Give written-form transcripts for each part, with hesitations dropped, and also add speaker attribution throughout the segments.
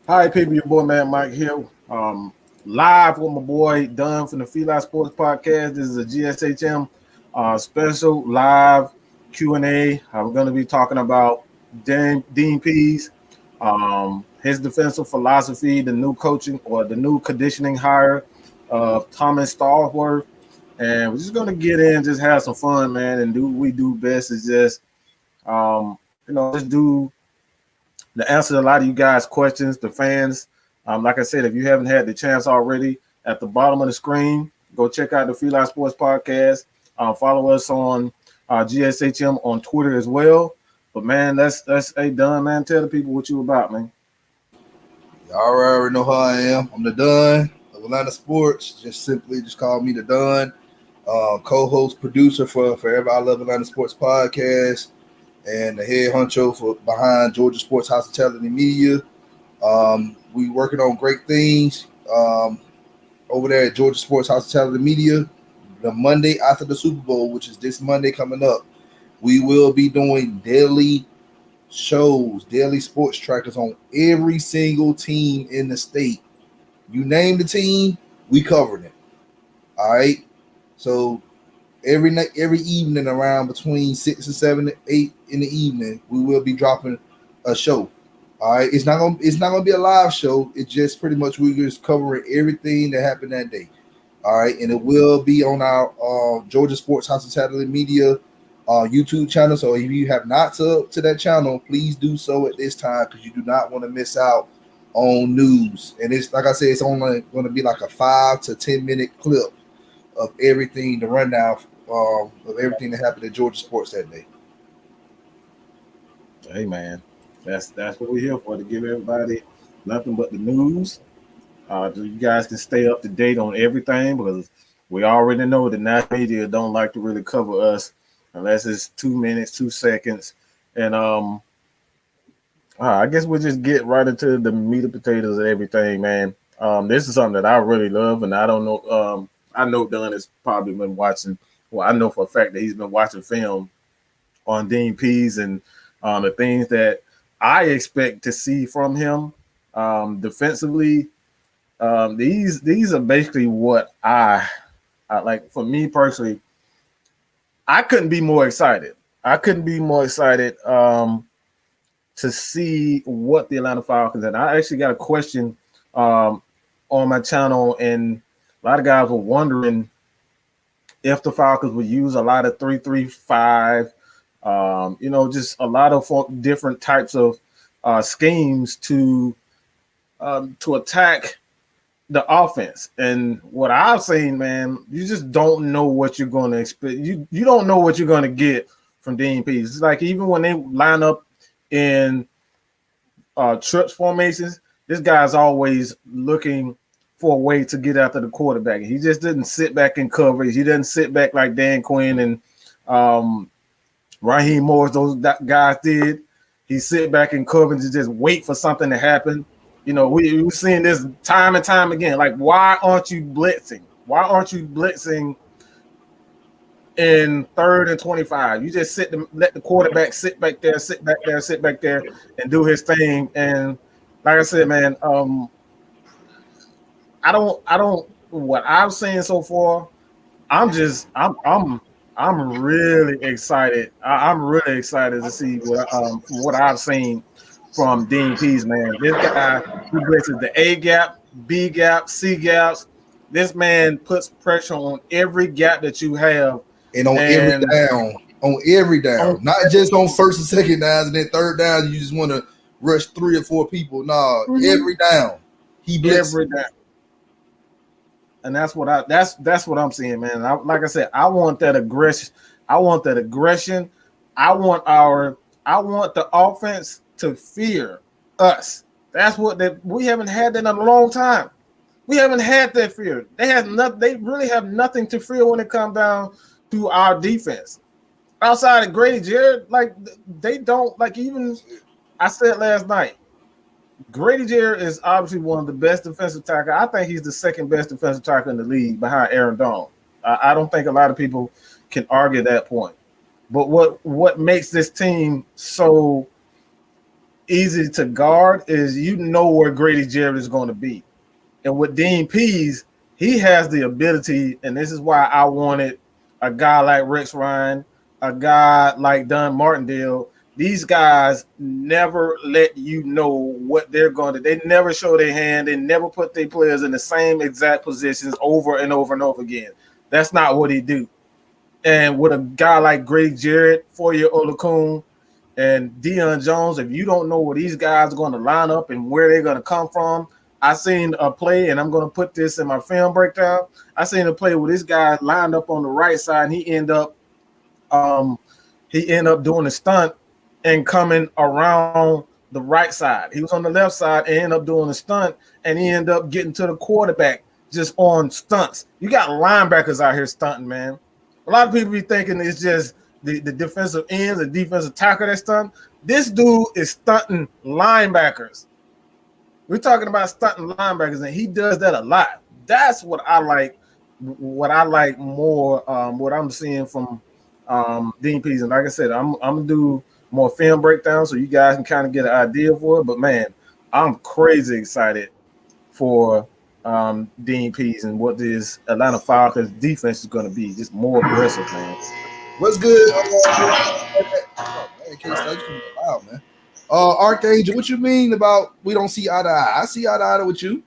Speaker 1: Hi, people. Your boy, man, Mike here. Live with my boy Dunn from the Feli Sports Podcast. This is a GSHM special live Q&A. We're going to be talking about Dean Pease, his defensive philosophy, the new coaching or the new conditioning hire of Thomas Stallworth. And we're just going to get in, just have some fun, man, and do what we do best is just, just do to answer a lot of you guys' questions, the fans. Like I said, if you haven't had the chance already, at the bottom of the screen, go check out the Feli Sports Podcast. Follow us on GSHM on Twitter as well. But man, that's done, man. Tell the people what you about, man.
Speaker 2: Y'all already know how I am. I'm the Dunn of Atlanta Sports. Just call me the Dunn. Co-host, producer for Forever I Love Atlanta Sports Podcast, and the head honcho for behind Georgia Sports Hospitality Media. We working on great things over there at Georgia Sports Hospitality Media. The Monday after the Super Bowl, which is this Monday coming up, we will be doing daily shows, daily sports trackers on every single team in the state. You name the team, we covered it. All right. So every night, every evening around between 6 and 7 and 8 in the evening, we will be dropping a show. All right. It's not gonna be a live show. It's just pretty much we're just covering everything that happened that day. All right, and it will be on our Georgia Sports Hospitality Media YouTube channel. So if you have not to that channel, please do so at this time because you do not want to miss out on news. And it's like I said, it's only going to be like a 5 to 10 minute clip of everything, the rundown of everything that happened at Georgia Sports that day.
Speaker 1: Hey, man, that's what we're here for, to give everybody nothing but the news. You guys can stay up to date on everything because we already know the national media don't like to really cover us unless it's 2 minutes, 2 seconds. And I guess we'll just get right into the meat and potatoes of everything, man. This is something that I really love, and I don't know. I know Dunn has probably been watching. Well, I know for a fact that he's been watching film on Dean Pease and the things that I expect to see from him defensively. These are basically what I like. For me personally, I couldn't be more excited. I couldn't be more excited to see what the Atlanta Falcons. And I actually got a question on my channel, and a lot of guys were wondering if the Falcons would use a lot of 3-3-5. Just a lot of different types of schemes to attack the offense. And what I've seen, man, you just don't know what you're going to expect. You don't know what you're going to get from Dean Pease. It's like even when they line up in trips formations, this guy's always looking for a way to get after the quarterback. He just didn't sit back in coverage. He doesn't sit back like Dan Quinn and Raheem Morris, those guys did. He sit back in coverage and just wait for something to happen. We've seen this time and time again. Like, why aren't you blitzing? Why aren't you blitzing in 3rd and 25? You just let the quarterback sit back there, and do his thing. And like I said, man, I don't. What I've seen so far, I'm really excited. I'm really excited to see what I've seen from Dean Pease, man. This guy, he blitzes the A gap, B gap, C gaps. This man puts pressure on every gap that you have.
Speaker 2: And on every down, not just on first and second downs, and then third down, you just want to rush 3 or 4 people. No, every down, he blitzes. Every down.
Speaker 1: And that's what I'm seeing, man. Like I said, I want that aggression. I want the offense to fear us. That's what we haven't had that in a long time. We haven't had that fear. They really have nothing to fear when it comes down to our defense. Outside of Grady Jarrett, like they don't like. Even I said last night, Grady Jarrett is obviously one of the best defensive tackles. I think he's the second best defensive tackle in the league behind Aaron Donald. I don't think a lot of people can argue that point. But what makes this team so easy to guard is you know where Grady Jarrett is going to be. And with Dean Pease, he has the ability, and this is why I wanted a guy like Rex Ryan, a guy like Don Martindale. These guys never let you know what they're going to. They never show their hand. They never put their players in the same exact positions over and over and over again. That's not what he do. And with a guy like Greg Jarrett, 4-year Olakun, and Deion Jones, if you don't know where these guys are going to line up and where they're going to come from, I seen a play, and I'm going to put this in my film breakdown. I seen a play where this guy lined up on the right side, and he ended up doing a stunt and coming around the right side. He was on the left side and ended up doing a stunt, and he ended up getting to the quarterback just on stunts. You got linebackers out here stunting, man. A lot of people be thinking it's just the defensive ends, the defensive tackle that stunt. This dude is stunting linebackers. We're talking about stunting linebackers, and he does that a lot. That's what I like. What I like more. What I'm seeing from Dean Pease, and like I said, I'm gonna do more film breakdowns so you guys can kind of get an idea for it. But man, I'm crazy excited for Dean Pease and what this Atlanta Falcons defense is going to be. Just more aggressive, man.
Speaker 2: What's good? Oh, man, K-State coming out, man. Archangel, what you mean about we don't see eye to eye? I see eye to eye with you.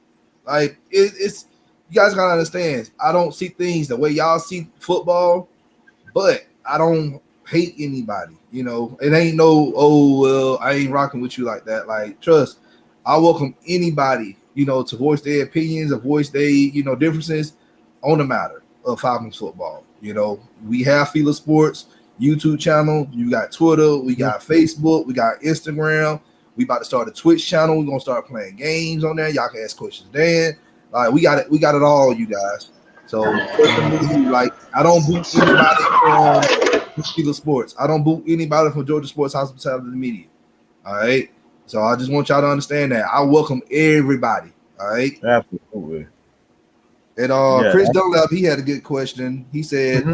Speaker 2: Like it's you guys gotta understand. I don't see things the way y'all see football, but I don't hate anybody. You know, it ain't no well, I ain't rocking with you like that. Like, trust, I welcome anybody, you know, to voice their opinions, or voice their, you know, differences on the matter of Falcons football. You know, we have Fila Sports YouTube channel, you got Twitter, we got Facebook, we got Instagram. We about to start a Twitch channel. We're gonna start playing games on there. Y'all can ask questions then. Like we got it all, you guys. So like I don't boot anybody from Fila Sports. I don't boot anybody from Georgia Sports Hospitality Media. All right. So I just want y'all to understand that. I welcome everybody. All right.
Speaker 1: Absolutely.
Speaker 2: And Chris Dunlap, he had a good question. He said,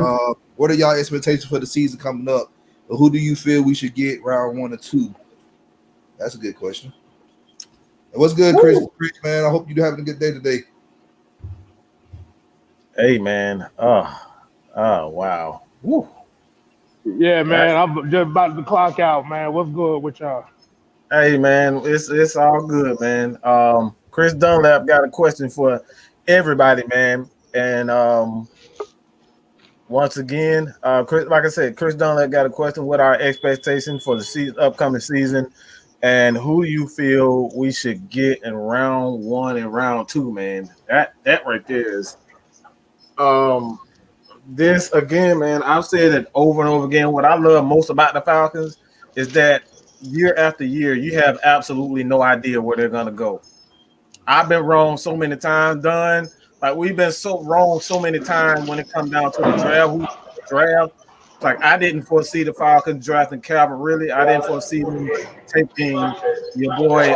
Speaker 2: what are y'all expectations for the season coming up? Or who do you feel we should get round 1 or 2? That's a good question. And what's good, Chris, man? I hope you're having a good day today.
Speaker 1: Hey, man. Oh, wow. Woo.
Speaker 3: Yeah, man. I'm just about to clock out, man. What's good with y'all?
Speaker 1: Hey, man. It's all good, man. Chris Dunlap got a question for everybody, man. And once again, Chris, like I said, Chris Dunlap got a question. What are our expectations for the upcoming season? And who you feel we should get in round 1 and round 2, man? That right there is this again, man. I've said it over and over again. What I love most about the Falcons is that year after year, you have absolutely no idea where they're gonna go. I've been wrong so many times, Don. Like we've been so wrong so many times when it comes down to the draft. Like I didn't foresee the Falcons drafting Calvin Ridley. I didn't foresee them taking your boy.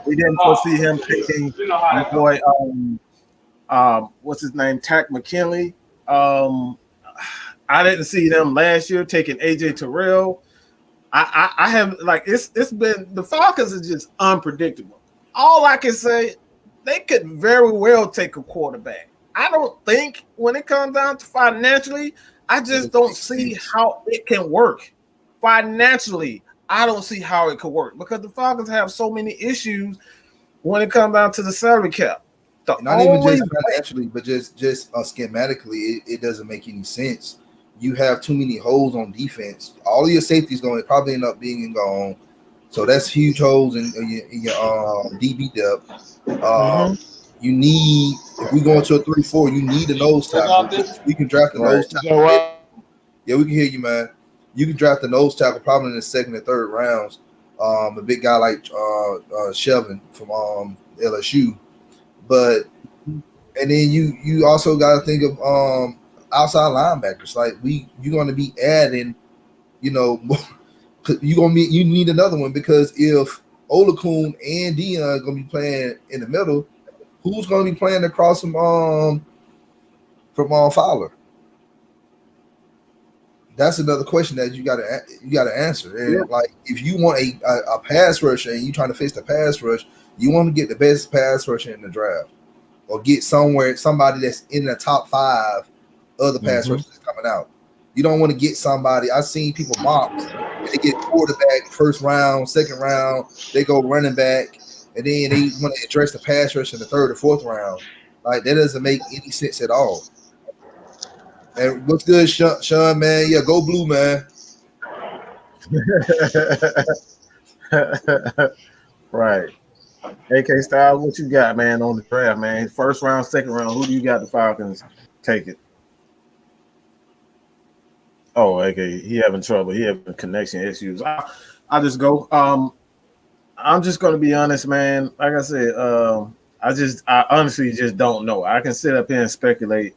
Speaker 1: We didn't foresee him taking your boy. What's his name? Tack McKinley. I didn't see them last year taking AJ Terrell. I have like it's been the Falcons is just unpredictable. All I can say, they could very well take a quarterback. I don't think when it comes down to financially, I just don't see how it can work. Financially, I don't see how it could work because the Falcons have so many issues when it comes down to the salary cap.
Speaker 2: Not even just financially, but just schematically, it doesn't make any sense. You have too many holes on defense. All of your safeties going to probably end up being gone. So that's huge holes in your DB depth. You need, if we go into a 3-4, you need a nose tackle. We can draft a nose tackle. Yeah, we can hear you, man. You can draft a nose tackle probably in the second and third rounds. A big guy like Shelvin from LSU. But and then you also got to think of outside linebackers. Like you're going to be adding, you know, you need another one because if Olakun and Deion are going to be playing in the middle, who's going to be playing across from Fowler? that's another question that you gotta answer. And like, if you want a pass rusher and you trying to fix the pass rush, you want to get the best pass rusher in the draft, or get somebody that's in the top 5 of the pass rushers that's coming out. You don't want to get somebody. I've seen people mocked. They get quarterback first round, second round. They go running back, and then they want to address the pass rush in the third or fourth round. Like, that doesn't make any sense at all. And what's good, Sean, man? Yeah, go blue, man.
Speaker 1: Right. AK Styles, what you got, man, on the draft, man? First round, second round. Who do you got the Falcons take it? Oh, AK, he having trouble. He having connection issues. I just go. I'm just gonna be honest, man. Like I said, I honestly just don't know. I can sit up here and speculate,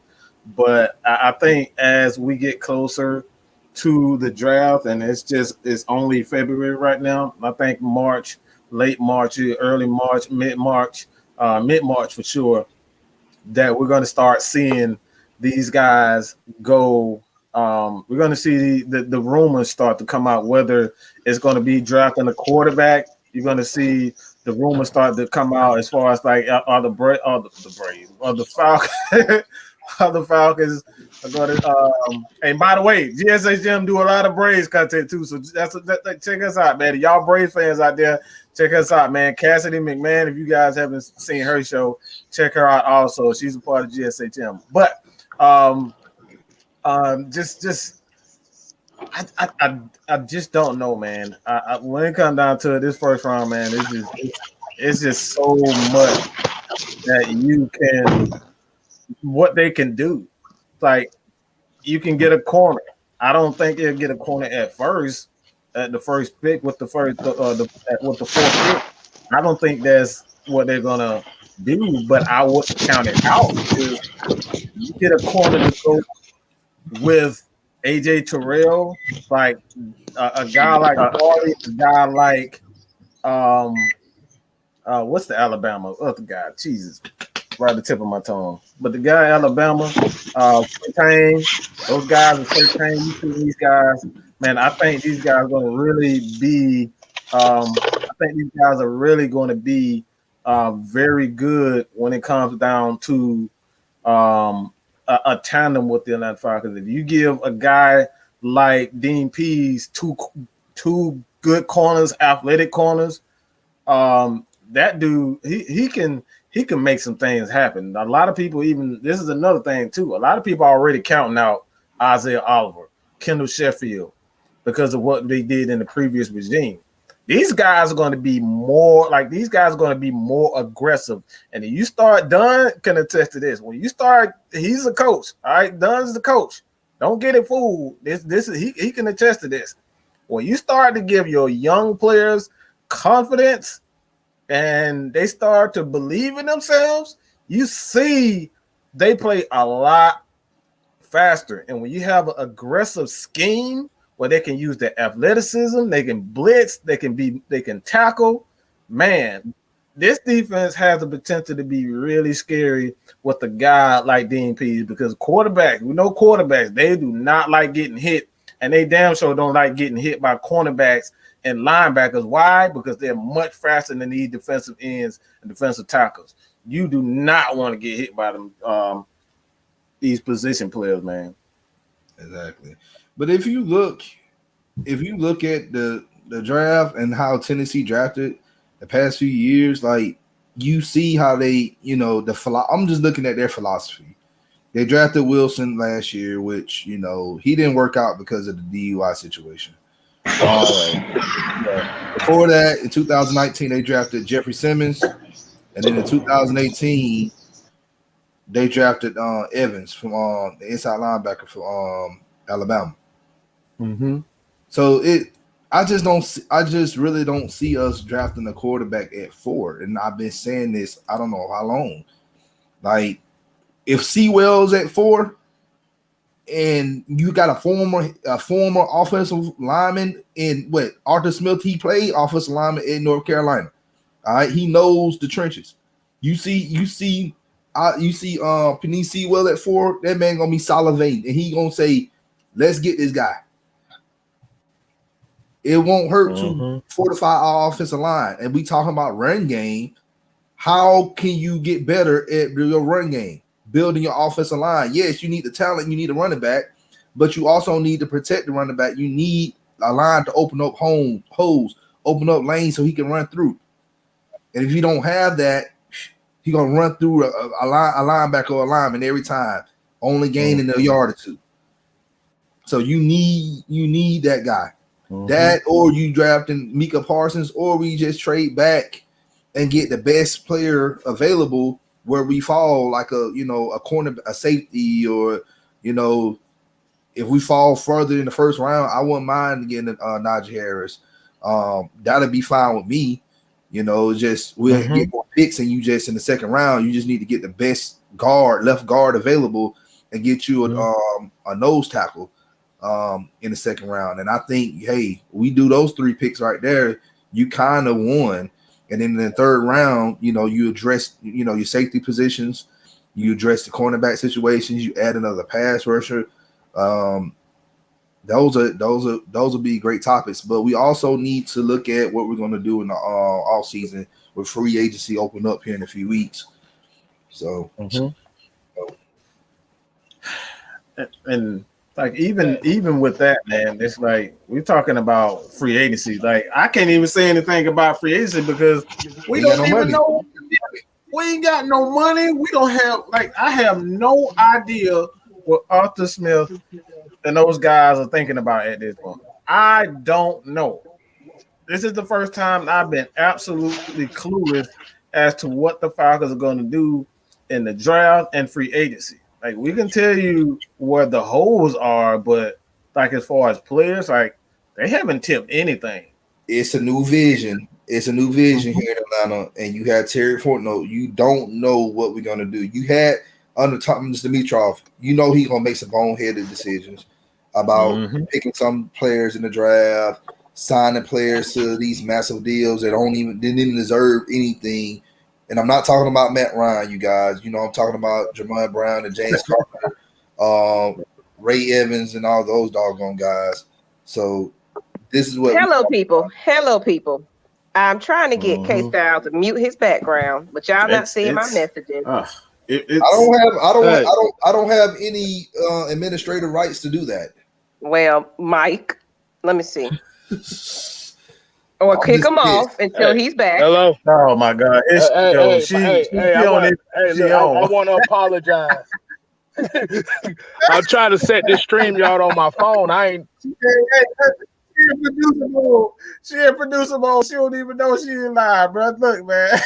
Speaker 1: but I think as we get closer to the draft, and it's only February right now. I think March, late March, early March, mid March for sure, that we're going to start seeing these guys go. We're going to see the rumors start to come out, whether it's going to be drafting a quarterback. You're going to see the rumors start to come out as far as like are the Braves or the Falcons. The Falcons are going to. And by the way, GSHM do a lot of Braves content too, so check us out, man. Y'all Braves fans out there, check us out, man. Cassidy McMahon, if you guys haven't seen her show, check her out also. She's a part of GSHM. But I just don't know, man. When it comes down to it, this first round, man, it's just so much that you can. What they can do, like you can get a corner. I don't think they'll get a corner at the first pick with the fourth pick. I don't think that's what they're gonna do, but I wouldn't count it out. You get a corner to go with AJ Terrell, like a guy like Barley, a guy like what's the Alabama other guy? Jesus. Right at the tip of my tongue. But the guy Alabama, Fontaine, those guys are Fontaine, you see these guys, man, I think these guys are going to really be very good when it comes down to a tandem with the Atlanta Falcons. If you give a guy like Dean Pease two good corners, athletic corners, that dude, he can make some things happen. A lot of people, even this is another thing too. A lot of people are already counting out Isaiah Oliver, Kendall Sheffield, because of what they did in the previous regime. These guys are going to be more aggressive. And if you start, Dunn can attest to this. When you start, he's a coach. All right, Dunn's the coach. Don't get it fooled. This is he can attest to this. When you start to give your young players confidence and they start to believe in themselves, you see they play a lot faster. And when you have an aggressive scheme where they can use their athleticism, they can blitz, they can tackle, man, this defense has the potential to be really scary with a guy like Dean Pease, because quarterbacks, we know quarterbacks, they do not like getting hit, and they damn sure don't like getting hit by cornerbacks and linebackers. Why? Because they're much faster than these defensive ends and defensive tackles. You do not want to get hit by them, these position players, man.
Speaker 2: Exactly. But if you look at the draft and how Tennessee drafted the past few years, like you see how they, I'm just looking at their philosophy. They drafted Wilson last year, which, he didn't work out because of the DUI situation. Before that, in 2019, they drafted Jeffrey Simmons, and then in 2018, they drafted Evans from the inside linebacker from Alabama.
Speaker 1: Mm-hmm.
Speaker 2: So I just really don't see us drafting a quarterback at 4, and I've been saying this I don't know how long. Like, if Sewell's at 4. And you got a former offensive lineman in Arthur Smith. He played offensive lineman in North Carolina. All right, he knows the trenches. You see Penny Sewell at 4. That man gonna be salivating, and he gonna say, "Let's get this guy." It won't hurt to
Speaker 1: Mm-hmm.
Speaker 2: fortify our offensive line. And we talking about run game. How can you get better at your run game? Building your offensive line. Yes, you need the talent. You need a running back, but you also need to protect the running back. You need a line to open up holes, open up lanes so he can run through. And if you don't have that, he's gonna run through a linebacker or a lineman every time, only gaining a yard or two. So you need that guy.
Speaker 1: Mm-hmm.
Speaker 2: That, or you drafting Micah Parsons, or we just trade back and get the best player available where we fall, like a corner, a safety, or if we fall further in the first round, I wouldn't mind getting Najee Harris. That'd be fine with me. Just we'll get more picks, and you just in the second round, you just need to get the best left guard available, and get you a nose tackle in the second round. And I think, hey, we do those 3 picks right there, you kind of won. And then in the third round, you address, your safety positions, you address the cornerback situations, you add another pass rusher. Those will be great topics. But we also need to look at what we're going to do in the off season with free agency open up here in a few weeks. So,
Speaker 1: and like even with that, man, it's like we're talking about free agency. Like I can't even say anything about free agency because we don't even know. We ain't got no money. We don't have I have no idea what Arthur Smith and those guys are thinking about at this point. I don't know. This is the first time I've been absolutely clueless as to what the Falcons are going to do in the draft and free agency. Like we can tell you where the holes are, but as far as players, they haven't tipped anything.
Speaker 2: It's a new vision. It's a new vision here in Atlanta, and you had Terry Fortnite. You don't know what we're gonna do. You had under Thomas Dimitroff. He's gonna make some boneheaded decisions about picking some players in the draft, signing players to these massive deals that didn't even deserve anything. And I'm not talking about Matt Ryan, you guys. I'm talking about Jermaine Brown and James Carpenter, Ray Evans, and all those doggone guys. So this is what.
Speaker 4: Hello, people. I'm trying to get K-Style to mute his background, but y'all not seeing my messages.
Speaker 2: I don't have any administrative rights to do that.
Speaker 4: Well, Mike, let me see. Or kick him off until he's back.
Speaker 3: Hello.
Speaker 1: Oh my God!
Speaker 3: I want to apologize. I'm trying to set this stream y'all on my phone. I ain't.
Speaker 1: She in producer mode. She don't even know she in live, bro. Look, man.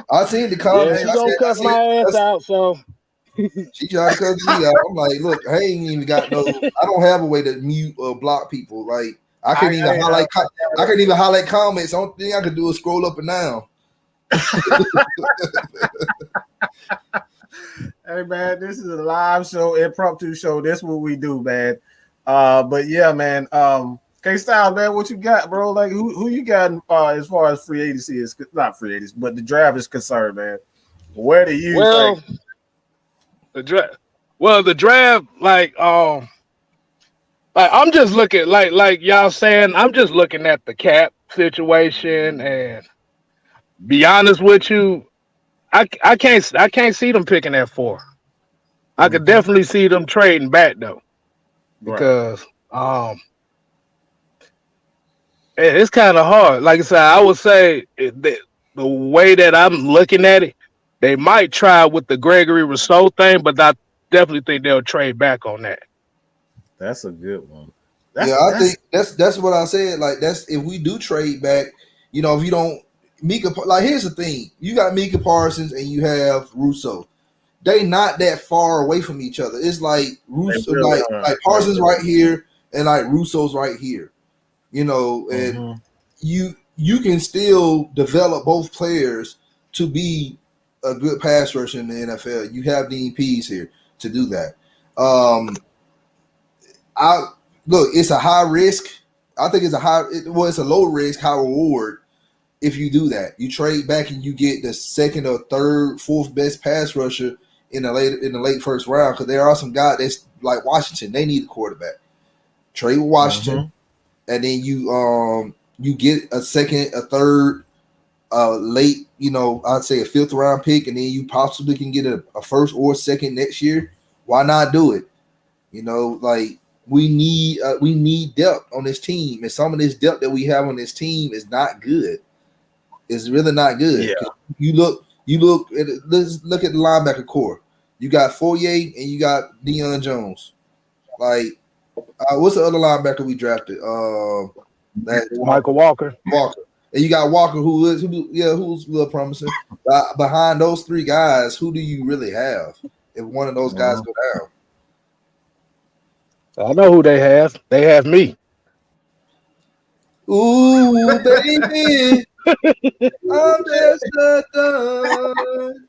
Speaker 2: I seen the comments.
Speaker 3: Yeah, she gonna cuss my ass out, so.
Speaker 2: She tried to cuss me out. I'm like, look, I ain't even got I don't have a way to mute or block people. Like, I can't even highlight comments. The only thing I can do is scroll up and down.
Speaker 1: Hey man, this is a live show, impromptu show. That's what we do, man. But yeah, man. K-Style, man, what you got, bro? Like, who you got as far as free agency is not free agency, but the draft is concerned, man. Where do you think?
Speaker 3: The draft, I'm just looking like y'all saying, I'm just looking at the cap situation, and be honest with you, I can't see them picking at 4. I could definitely see them trading back though, because it's kind of hard. Like I said, I would say the way that I'm looking at it, they might try with the Gregory Rousseau thing, but I definitely think they'll trade back on that.
Speaker 1: That's a good one.
Speaker 2: I think that's what I said. Like, that's if we do trade back, if you don't Micah, here's the thing: you got Micah Parsons and you have Rousseau. They not that far away from each other. It's like Rousseau, like Parsons right here, and like Rousseau's right here. And you can still develop both players to be a good pass rusher in the NFL. You have DPs here to do that. It's a high risk. I think it's a low risk, high reward. If you do that, you trade back and you get the second or third, fourth best pass rusher in the late first round, because there are some guys that's like Washington. They need a quarterback. trade Washington, and then you get a second, a third, late, I'd say a 5th round pick, and then you possibly can get a first or second next year. Why not do it? Like we need depth on this team, and some of this depth that we have on this team is not good. It's really not good.
Speaker 1: Yeah.
Speaker 2: You look at it, let's look at the linebacker core. You got Fourier and you got Deion Jones. Like, what's the other linebacker we drafted?
Speaker 3: Michael Walker.
Speaker 2: And you got Walker, who's a little promising. Behind those 3 guys, who do you really have if one of those guys go down?
Speaker 3: I know who they have. They have me.
Speaker 2: Ooh, baby. I'm just done.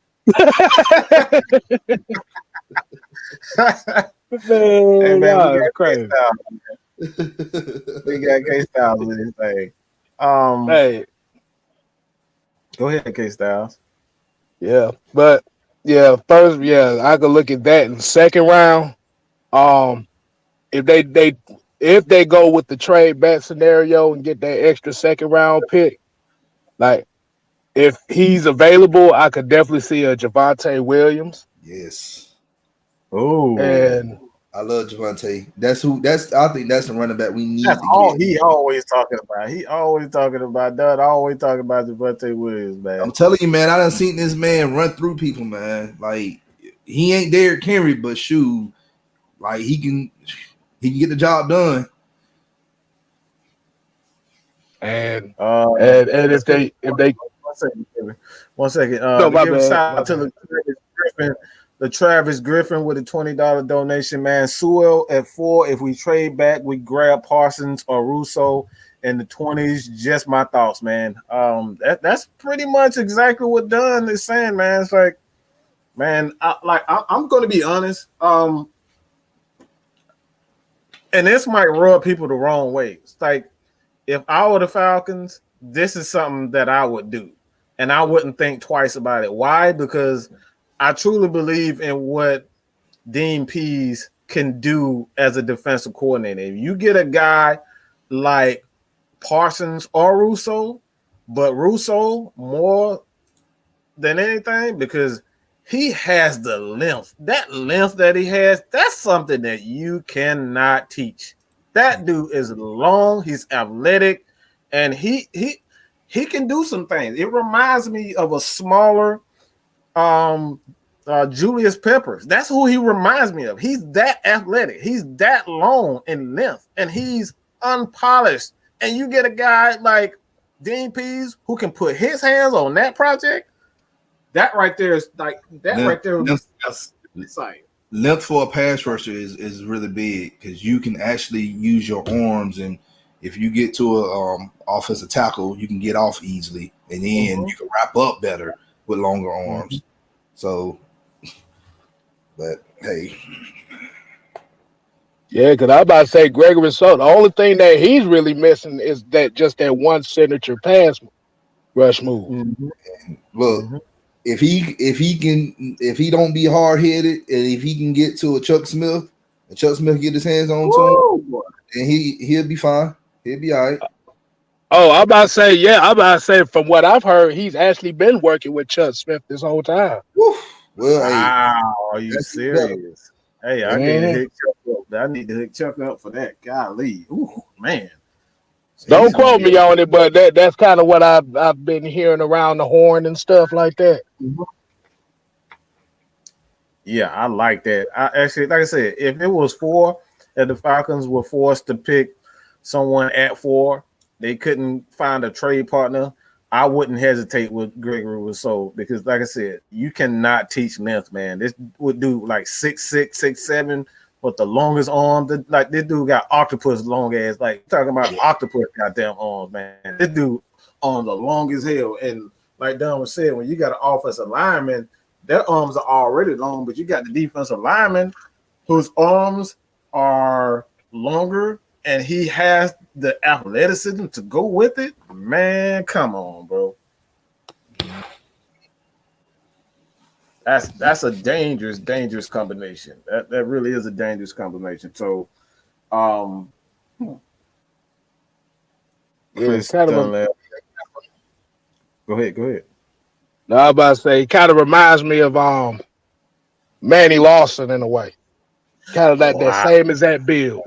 Speaker 1: Hey man, we got
Speaker 3: crazy.
Speaker 1: We got K Styles in this thing.
Speaker 3: Hey,
Speaker 1: go ahead, K Styles.
Speaker 3: yeah, but yeah, first, yeah, I could look at that in the second round. If they go with the trade back scenario and get that extra second round pick, like if he's available, I could definitely see a Javonte Williams.
Speaker 2: Yes.
Speaker 1: Oh,
Speaker 3: and
Speaker 2: I love Javonte. I think that's the running back we need.
Speaker 1: That's all he always talking about. He always talking about that. Always talking about Javonte Williams, man.
Speaker 2: I'm telling you, man, I done seen this man run through people, man. Like, he ain't Derrick Henry, but shoot, like he can get the job done.
Speaker 3: And if they
Speaker 1: one second,
Speaker 3: no,
Speaker 1: give a shout out to the Travis Griffin with a $20 donation, man. Sewell at 4. If we trade back, we grab Parsons or Russo in the 20s. Just my thoughts, man. That's pretty much exactly what Dunn is saying, man. It's like, man, I'm going to be honest. And this might rub people the wrong way. It's like, if I were the Falcons, this is something that I would do, and I wouldn't think twice about it. Why? Because I truly believe in what Dean Pease can do as a defensive coordinator. If you get a guy like Parsons or Russo, but Russo more than anything because he has the length. That length that he has, that's something that you cannot teach. That dude is long, he's athletic, and he can do some things. It reminds me of a smaller Julius Peppers. That's who he reminds me of. He's that athletic. He's that long in length, and he's unpolished. And you get a guy like Dean Pease who can put his hands on that project. That right there is like that right there.
Speaker 2: Length for a pass rusher is really big because you can actually use your arms, and if you get to a offensive tackle, you can get off easily, and then you can wrap up better with longer arms. So, but hey,
Speaker 3: yeah, because I'm about to say Gregory Rousseau. The only thing that he's really missing is that one signature pass rush move.
Speaker 2: Look, if he don't be hard headed, and if he can get to a Chuck Smith, and Chuck Smith get his hands on to him, and he'll be fine. He'll be all right.
Speaker 3: Oh, I'm about to say from what I've heard, he's actually been working with Chuck Smith this whole time.
Speaker 2: Woo. Well,
Speaker 1: wow, are you serious? Hey, I need to hit Chuck up. I need to hit Chuck up for that. Golly, ooh, man.
Speaker 3: Don't quote me on it, but that's kind of what I've been hearing around the horn and stuff like that.
Speaker 1: Yeah, I like that. I actually, like I said, if it was 4 and the Falcons were forced to pick someone at 4, they couldn't find a trade partner, I wouldn't hesitate with Gregory Rousseau because, like I said, you cannot teach length, man. This would do like 6'6", 6'7", with the longest arm. Like this dude got octopus long ass. Like talking about octopus goddamn arms, man. This dude on the longest hell. And like Don was saying, when you got an offensive lineman, their arms are already long, but you got the defensive lineman whose arms are longer, and he has the athleticism to go with it. Man, come on, bro. That's a dangerous combination. That really is a dangerous combination. So,
Speaker 3: Yeah,
Speaker 1: Chris
Speaker 3: kind of.
Speaker 1: Dunlap. Go ahead.
Speaker 3: No, I was about to say, kind of reminds me of Manny Lawson in a way. Kind of that
Speaker 1: Wow.
Speaker 3: same as that build.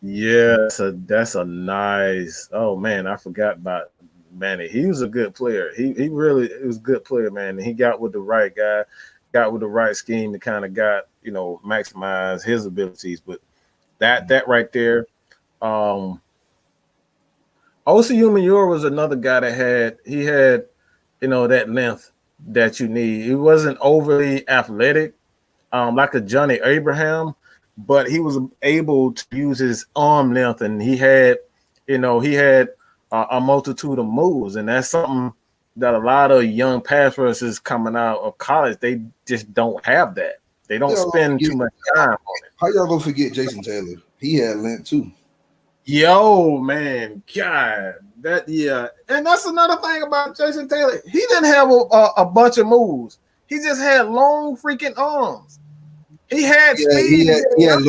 Speaker 1: Yeah, that's a nice. Oh man, I forgot about Manny. He was a good player. He really was a good player, man. And he got with the right guy, got with the right scheme to kind of got maximize his abilities. But that right there, um, OCU Manure was another guy that had that length that you need. He wasn't overly athletic, like a Johnny Abraham, but he was able to use his arm length, and he had a multitude of moves, and that's something that a lot of young pass rushers coming out of college, they just don't have that. They don't spend too much time on it.
Speaker 2: How y'all gonna forget Jason Taylor? He had length too.
Speaker 1: Yo, man, God, and that's another thing about Jason Taylor. He didn't have a bunch of moves. He just had long freaking arms. He had speed.
Speaker 2: He had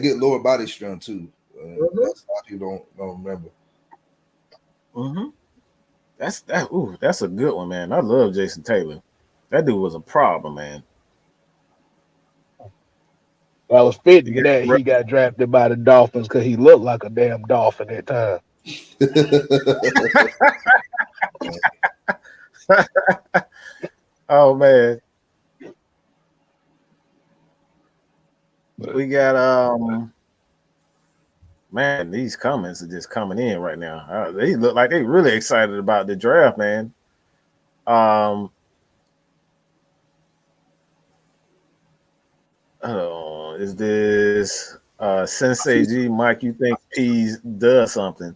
Speaker 2: good lower body strength too. That's a lot of people don't remember.
Speaker 1: Mm-hmm. That's a good one, man. I love Jason Taylor. That dude was a problem, man.
Speaker 3: I was fitting that he got drafted by the Dolphins because he looked like a damn dolphin at time.
Speaker 1: Oh man. We got man, these comments are just coming in right now. They look like they really excited about the draft, man. Is this Sensei G Mike? You think Pease does something?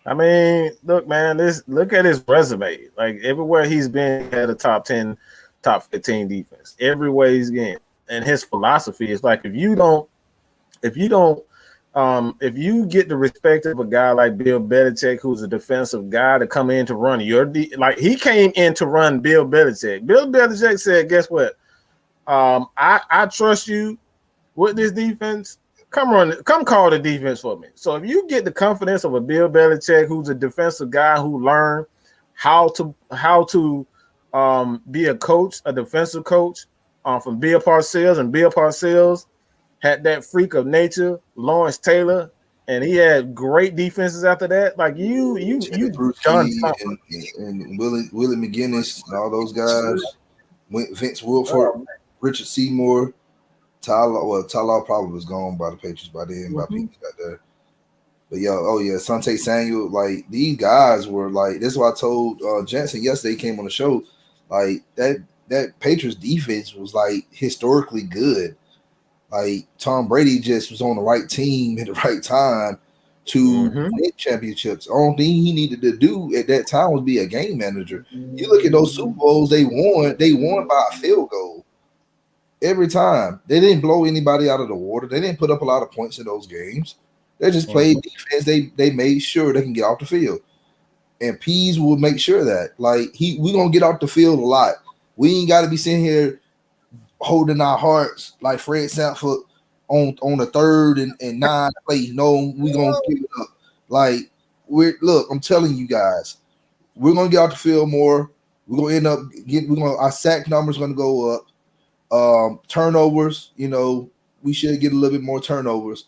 Speaker 1: I mean, look, man, look at his resume. Like everywhere he's been, he had a top 10, top 15 defense. Everywhere he's getting. And his philosophy is like if you get the respect of a guy like Bill Belichick, who's a defensive guy, to come in to run like he came in to run Bill Belichick. Bill Belichick said, "Guess what? I trust you with this defense. Come call the defense for me." So if you get the confidence of a Bill Belichick, who's a defensive guy who learned how to be a coach, a defensive coach, from Bill Parcells, and Bill Parcells had that freak of nature, Lawrence Taylor, and he had great defenses after that. Like you done something.
Speaker 2: And Willie McGinnis and all those guys, Vince Wilfork, Richard Seymour, Tyler probably was gone by the Patriots by then. By people got there. But Sante Samuel, like these guys were like. This is what I told Jensen yesterday. He came on the show, like that Patriots defense was like historically good. Like Tom Brady just was on the right team at the right time to win championships. The only thing he needed to do at that time was be a game manager. You look at those Super Bowls they won by a field goal every time. They didn't blow anybody out of the water. They didn't put up a lot of points in those games. They just played defense. They made sure they can get off the field. And Pease will make sure that we're gonna get off the field a lot. We ain't got to be sitting here holding our hearts like Fred Sanford on the 3rd and 9 play. No, we're gonna give it up. Like I'm telling you guys, we're gonna get off the field more. We're gonna end up our sack numbers gonna go up. Turnovers, we should get a little bit more turnovers.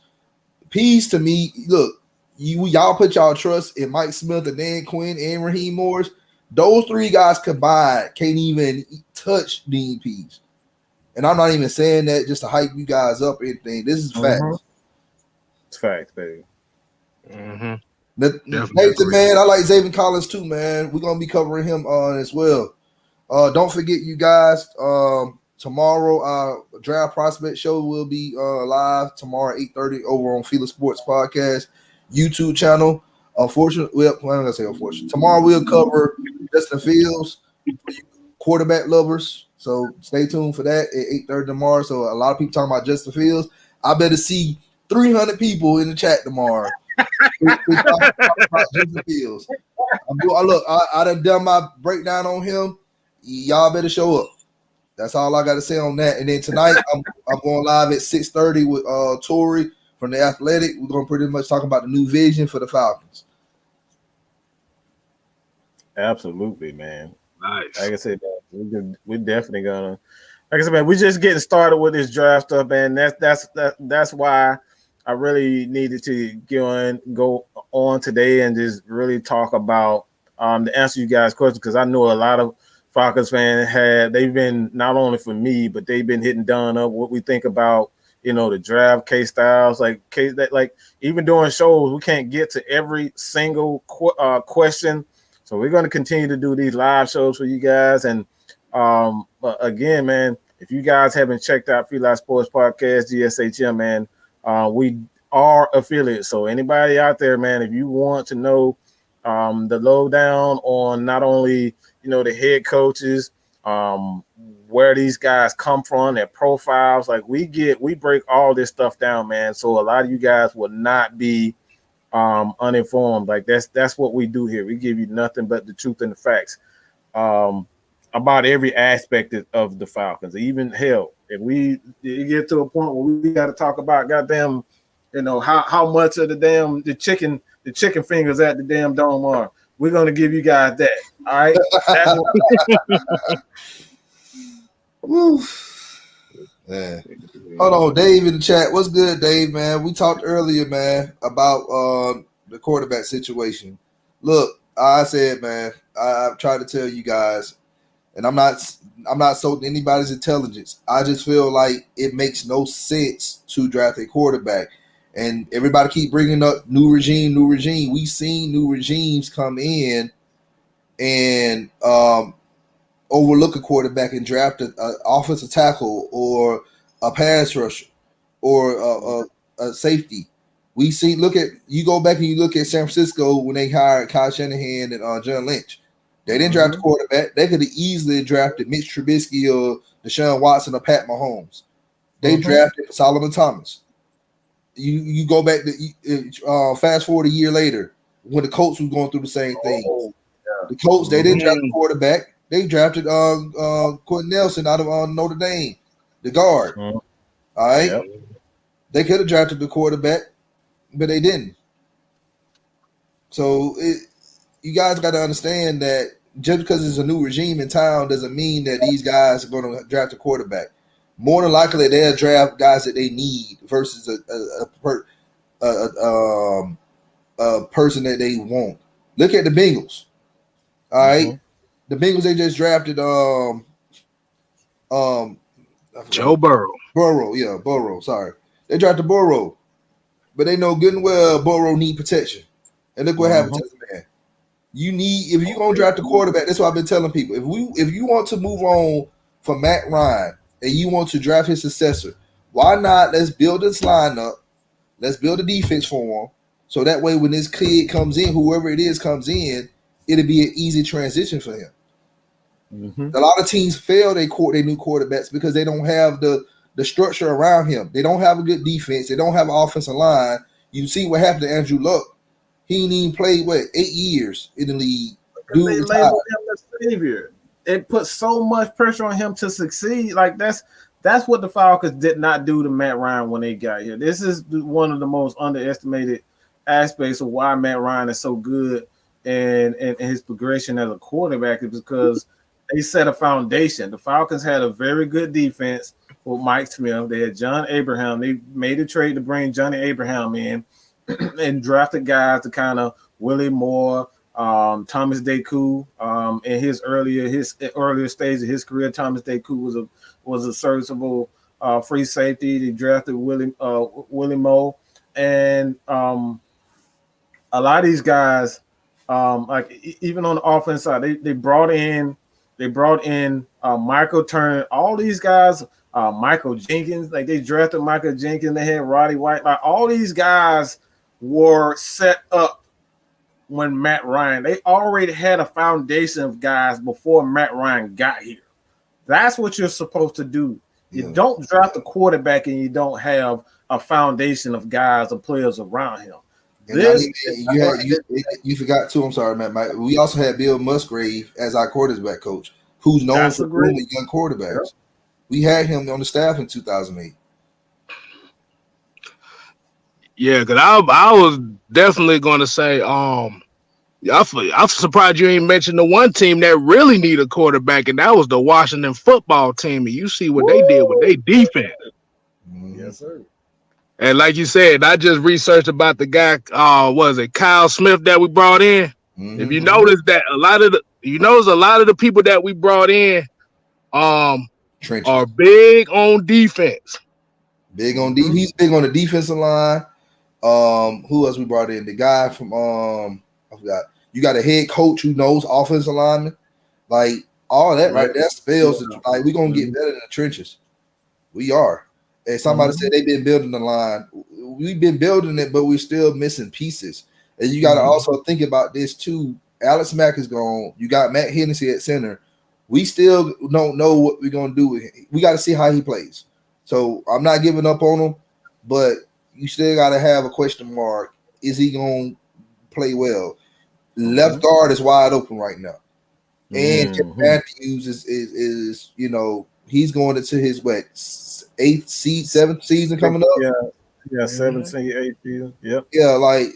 Speaker 2: Pease to me, look, y'all put y'all trust in Mike Smith and Dan Quinn and Raheem Morris. Those 3 guys combined can't even touch Dean Pease. And I'm not even saying that just to hype you guys up or anything. This is facts.
Speaker 1: It's facts, baby.
Speaker 2: Nathan, man, I like Xavier Collins too, man. We're gonna be covering him as well. Don't forget, you guys. Tomorrow, our draft prospect show will be live tomorrow 8:30 over on Fila Sports Podcast YouTube channel. Tomorrow we'll cover Justin Fields, quarterback lovers. So stay tuned for that at 8:30 tomorrow. So a lot of people talking about Justin Fields. I better see 300 people in the chat tomorrow. About Justin Fields. I done my breakdown on him. Y'all better show up. That's all I got to say on that. And then tonight I'm going live at 6:30 with Tori from The Athletic. We're going to pretty much talk about the new vision for the Falcons.
Speaker 1: Absolutely, man.
Speaker 3: Nice.
Speaker 1: Like I said, we're definitely gonna. Like I said, man, we're just getting started with this draft stuff, man. That's why I really needed to go on today and just really talk about to answer you guys' questions, because I know a lot of Falcons fans they've been, not only for me, but they've been hitting Don up what we think about, the draft, case styles, like even doing shows, we can't get to every single question. So we're going to continue to do these live shows for you guys. And again, man, if you guys haven't checked out Feel Like Sports Podcast, GSHM, man, we are affiliates. So anybody out there, man, if you want to know the lowdown on not only, the head coaches, where these guys come from, their profiles, like we break all this stuff down, man. So a lot of you guys will not be uninformed. Like that's what we do here. We give you nothing but the truth and the facts about every aspect of the Falcons. Even hell, if we get to a point where we got to talk about goddamn, how much of the chicken fingers at the damn dome are, we're gonna give you guys that. All right.
Speaker 2: Woo. Yeah. Hold on, Dave in the chat. What's good, Dave, man? We talked earlier, man, about the quarterback situation. Look, I said, man, I've tried to tell you guys, and I'm not insulting anybody's intelligence. I just feel like it makes no sense to draft a quarterback. And everybody keep bringing up new regime. We've seen new regimes come in and overlook a quarterback and draft an offensive tackle or a pass rusher or a safety. You go back and you look at San Francisco when they hired Kyle Shanahan and John Lynch. They didn't draft a quarterback. They could have easily drafted Mitch Trubisky or Deshaun Watson or Pat Mahomes. They drafted Solomon Thomas. You go back to fast forward a year later when the Colts was going through the same thing. The Colts, they didn't draft a quarterback. They drafted Quentin Nelson out of Notre Dame, the guard. All right. Yep. They could have drafted the quarterback, but they didn't. So you guys got to understand that just because there's a new regime in town doesn't mean that these guys are going to draft a quarterback. More than likely, they'll draft guys that they need versus a person that they want. Look at the Bengals. All right, the Bengals, they just drafted
Speaker 3: Joe Burrow.
Speaker 2: Burrow. Sorry, they drafted Burrow, but they know good and well Burrow need protection. And look what happened to this man. If you're gonna draft a quarterback, that's what I've been telling people. If you want to move on from Matt Ryan and you want to draft his successor, why not? Let's build this lineup. Let's build a defense for him, so that way when this kid comes in, whoever it is comes in, it'll be an easy transition for him. A lot of teams fail their new quarterbacks because they don't have the structure around him. They don't have a good defense. They don't have an offensive line. You see what happened to Andrew Luck. He ain't even played 8 years in the league.
Speaker 1: They labeled him the savior. It put so much pressure on him to succeed. Like that's what the Falcons did not do to Matt Ryan when they got here. This is one of the most underestimated aspects of why Matt Ryan is so good and his progression as a quarterback is because they set a foundation. The Falcons had a very good defense with Mike Smith. They had John Abraham. They made a trade to bring Johnny Abraham in and drafted guys to kind of Willie Moore, Thomas Deku. In his earlier stage of his career, Thomas Deku was a serviceable free safety. They drafted Willie Moore, and a lot of these guys, like even on the offense side, they brought in Michael Turner. All these guys, Michael Jenkins, like they drafted Michael Jenkins. They had Roddy White. Like all these guys were set up when Matt Ryan. They already had a foundation of guys before Matt Ryan got here. That's what you're supposed to do. You don't draft a quarterback and you don't have a foundation of guys or players around him.
Speaker 2: You forgot too. I'm sorry, Matt. We also had Bill Musgrave as our quarterback coach, who's known for grooming young quarterbacks.
Speaker 1: Yep.
Speaker 2: We had him on the staff in 2008.
Speaker 3: Yeah, because I was definitely going to say, I'm surprised you ain't mentioned the one team that really need a quarterback, and that was the Washington football team. And you see what they did with their defense.
Speaker 2: Mhm.
Speaker 1: Yes, sir.
Speaker 3: And like you said, I just researched about the guy, was it Kyle Smith that we brought in? If you
Speaker 2: Mhm.
Speaker 3: notice that you notice a lot of the people that we brought in, um,
Speaker 2: Trenches.
Speaker 3: are big on defense.
Speaker 2: Big on D. He's big on the defensive line. Who else we brought in? The guy from I forgot. You got a head coach who knows offensive lineman. Like all that
Speaker 1: Yeah.
Speaker 2: right there spells that,
Speaker 1: Yeah.
Speaker 2: like we're gonna get better in the trenches. We are. And somebody said they've been building the line. We've been building it, but we're still missing pieces. And you got to also think about this too. Alex Mack is gone. You got Matt Hennessy at center. We still don't know what we're gonna do with him. We got to see how he plays. So I'm not giving up on him, but you still got to have a question mark. Is he gonna play well? Left guard is wide open right now. And Kevin Matthews is he's going into his seventh season coming up.
Speaker 1: Yeah, 17, 18. Yep.
Speaker 2: Yeah, like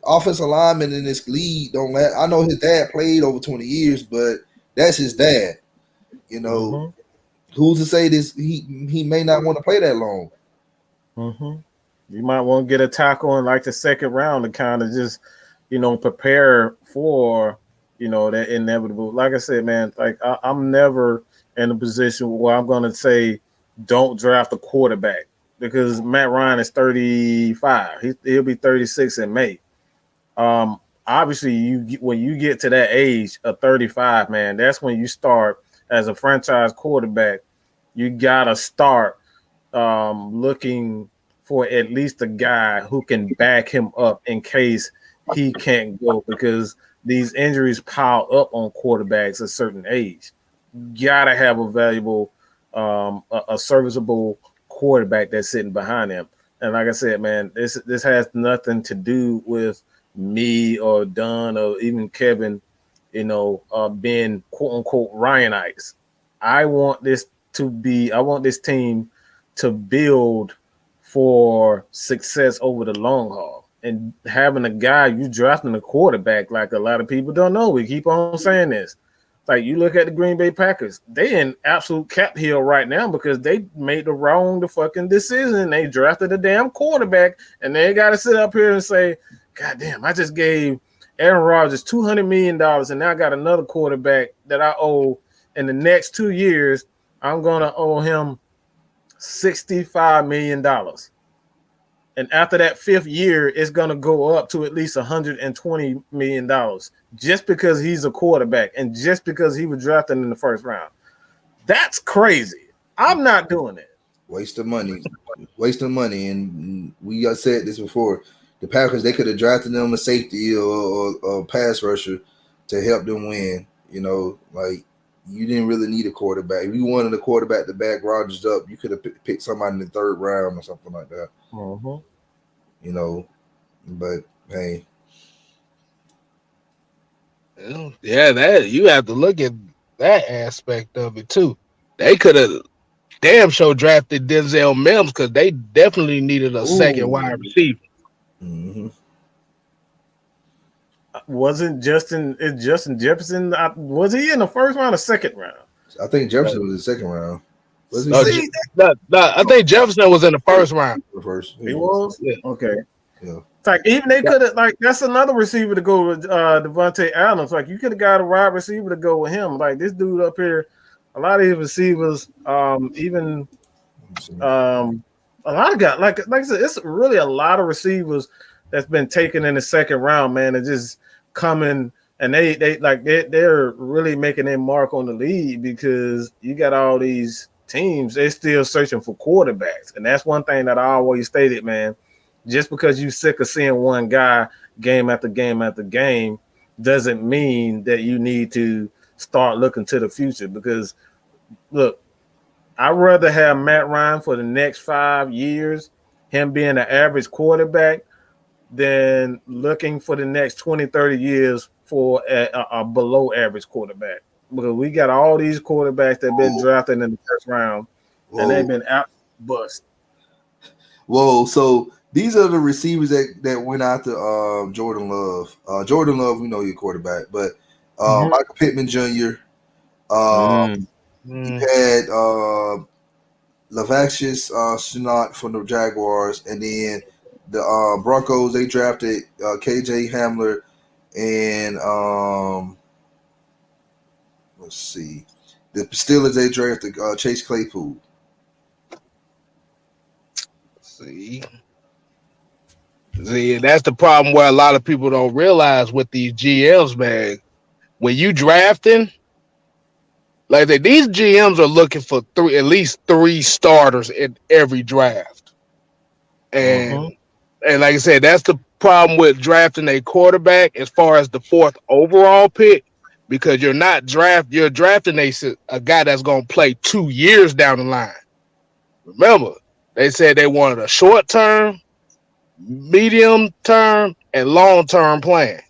Speaker 2: offensive linemen in this league don't let. I know his dad played over 20 years, but that's his dad. You know, who's to say this? He may not want to play that long.
Speaker 1: You might want to get a tackle in like the second round to kind of just, prepare for, that inevitable. Like I said, man, like I'm never in a position where I'm going to say, don't draft a quarterback because Matt Ryan is 35. He'll be 36 in May. Obviously, when you get to that age of 35, man, that's when you start as a franchise quarterback. You gotta start looking for at least a guy who can back him up in case he can't go, because these injuries pile up on quarterbacks at a certain age. You gotta have a valuable, a serviceable quarterback that's sitting behind him. And like I said, man, this has nothing to do with me or Dunn or even Kevin, being quote unquote Ryanites. I want this team to build for success over the long haul. And having a guy, you drafting a quarterback, like a lot of people don't know. We keep on saying this. Like you look at the Green Bay Packers, they in absolute cap hill right now because they made the fucking decision. They drafted a damn quarterback, and they got to sit up here and say, God damn, I just gave Aaron Rodgers $200 million, and now I got another quarterback that I owe in the next 2 years. I'm going to owe him $65 million. And after that fifth year, it's going to go up to at least $120 million just because he's a quarterback and just because he was drafted in the first round. That's crazy. I'm not doing it.
Speaker 2: Wasting money. And we said this before. The Packers, they could have drafted them a safety or a pass rusher to help them win. Like you didn't really need a quarterback. If you wanted a quarterback to back Rodgers up, you could have picked somebody in the third round or something like that. But hey.
Speaker 3: Yeah, that you have to look at that aspect of it too. They could have damn sure drafted Denzel Mims because they definitely needed a second wide receiver.
Speaker 1: Wasn't Justin Jefferson? Was he in the first round or second round?
Speaker 2: I think Jefferson was in the second round.
Speaker 3: I think Jefferson was in the first round.
Speaker 1: He was?
Speaker 3: Yeah.
Speaker 1: Okay.
Speaker 2: Yeah.
Speaker 1: It's like even they could have that's another receiver to go with Devontae Adams. Like you could have got a wide receiver to go with him. Like this dude up here, a lot of these receivers, even a lot of guys, like I said, it's really a lot of receivers that's been taken in the second round, man, and just coming and they're really making their mark on the league because you got all these teams, they're still searching for quarterbacks. And that's one thing that I always stated, man. Just because you're sick of seeing one guy game after game after game doesn't mean that you need to start looking to the future. Because, look, I'd rather have Matt Ryan for the next 5 years, him being an average quarterback, than looking for the next 20, 30 years for a below average quarterback. Because we got all these quarterbacks that have been drafted in the first round, and they've been out bust.
Speaker 2: Whoa, so these are the receivers that went after Jordan Love. Jordan Love, we know you're quarterback, but Michael Pittman Jr. You had Lavacious Chenault from the Jaguars, and then the Broncos, they drafted KJ Hamler and let's see, the Steelers, they drafted Chase Claypool.
Speaker 3: See, that's the problem where a lot of people don't realize with these GMs, man. When you drafting, like these GMs are looking for at least three starters in every draft, and like I said, that's the problem with drafting a quarterback as far as the fourth overall pick, because you're drafting a guy that's going to play 2 years down the line. Remember, they said they wanted a short term, medium term, and long term plan.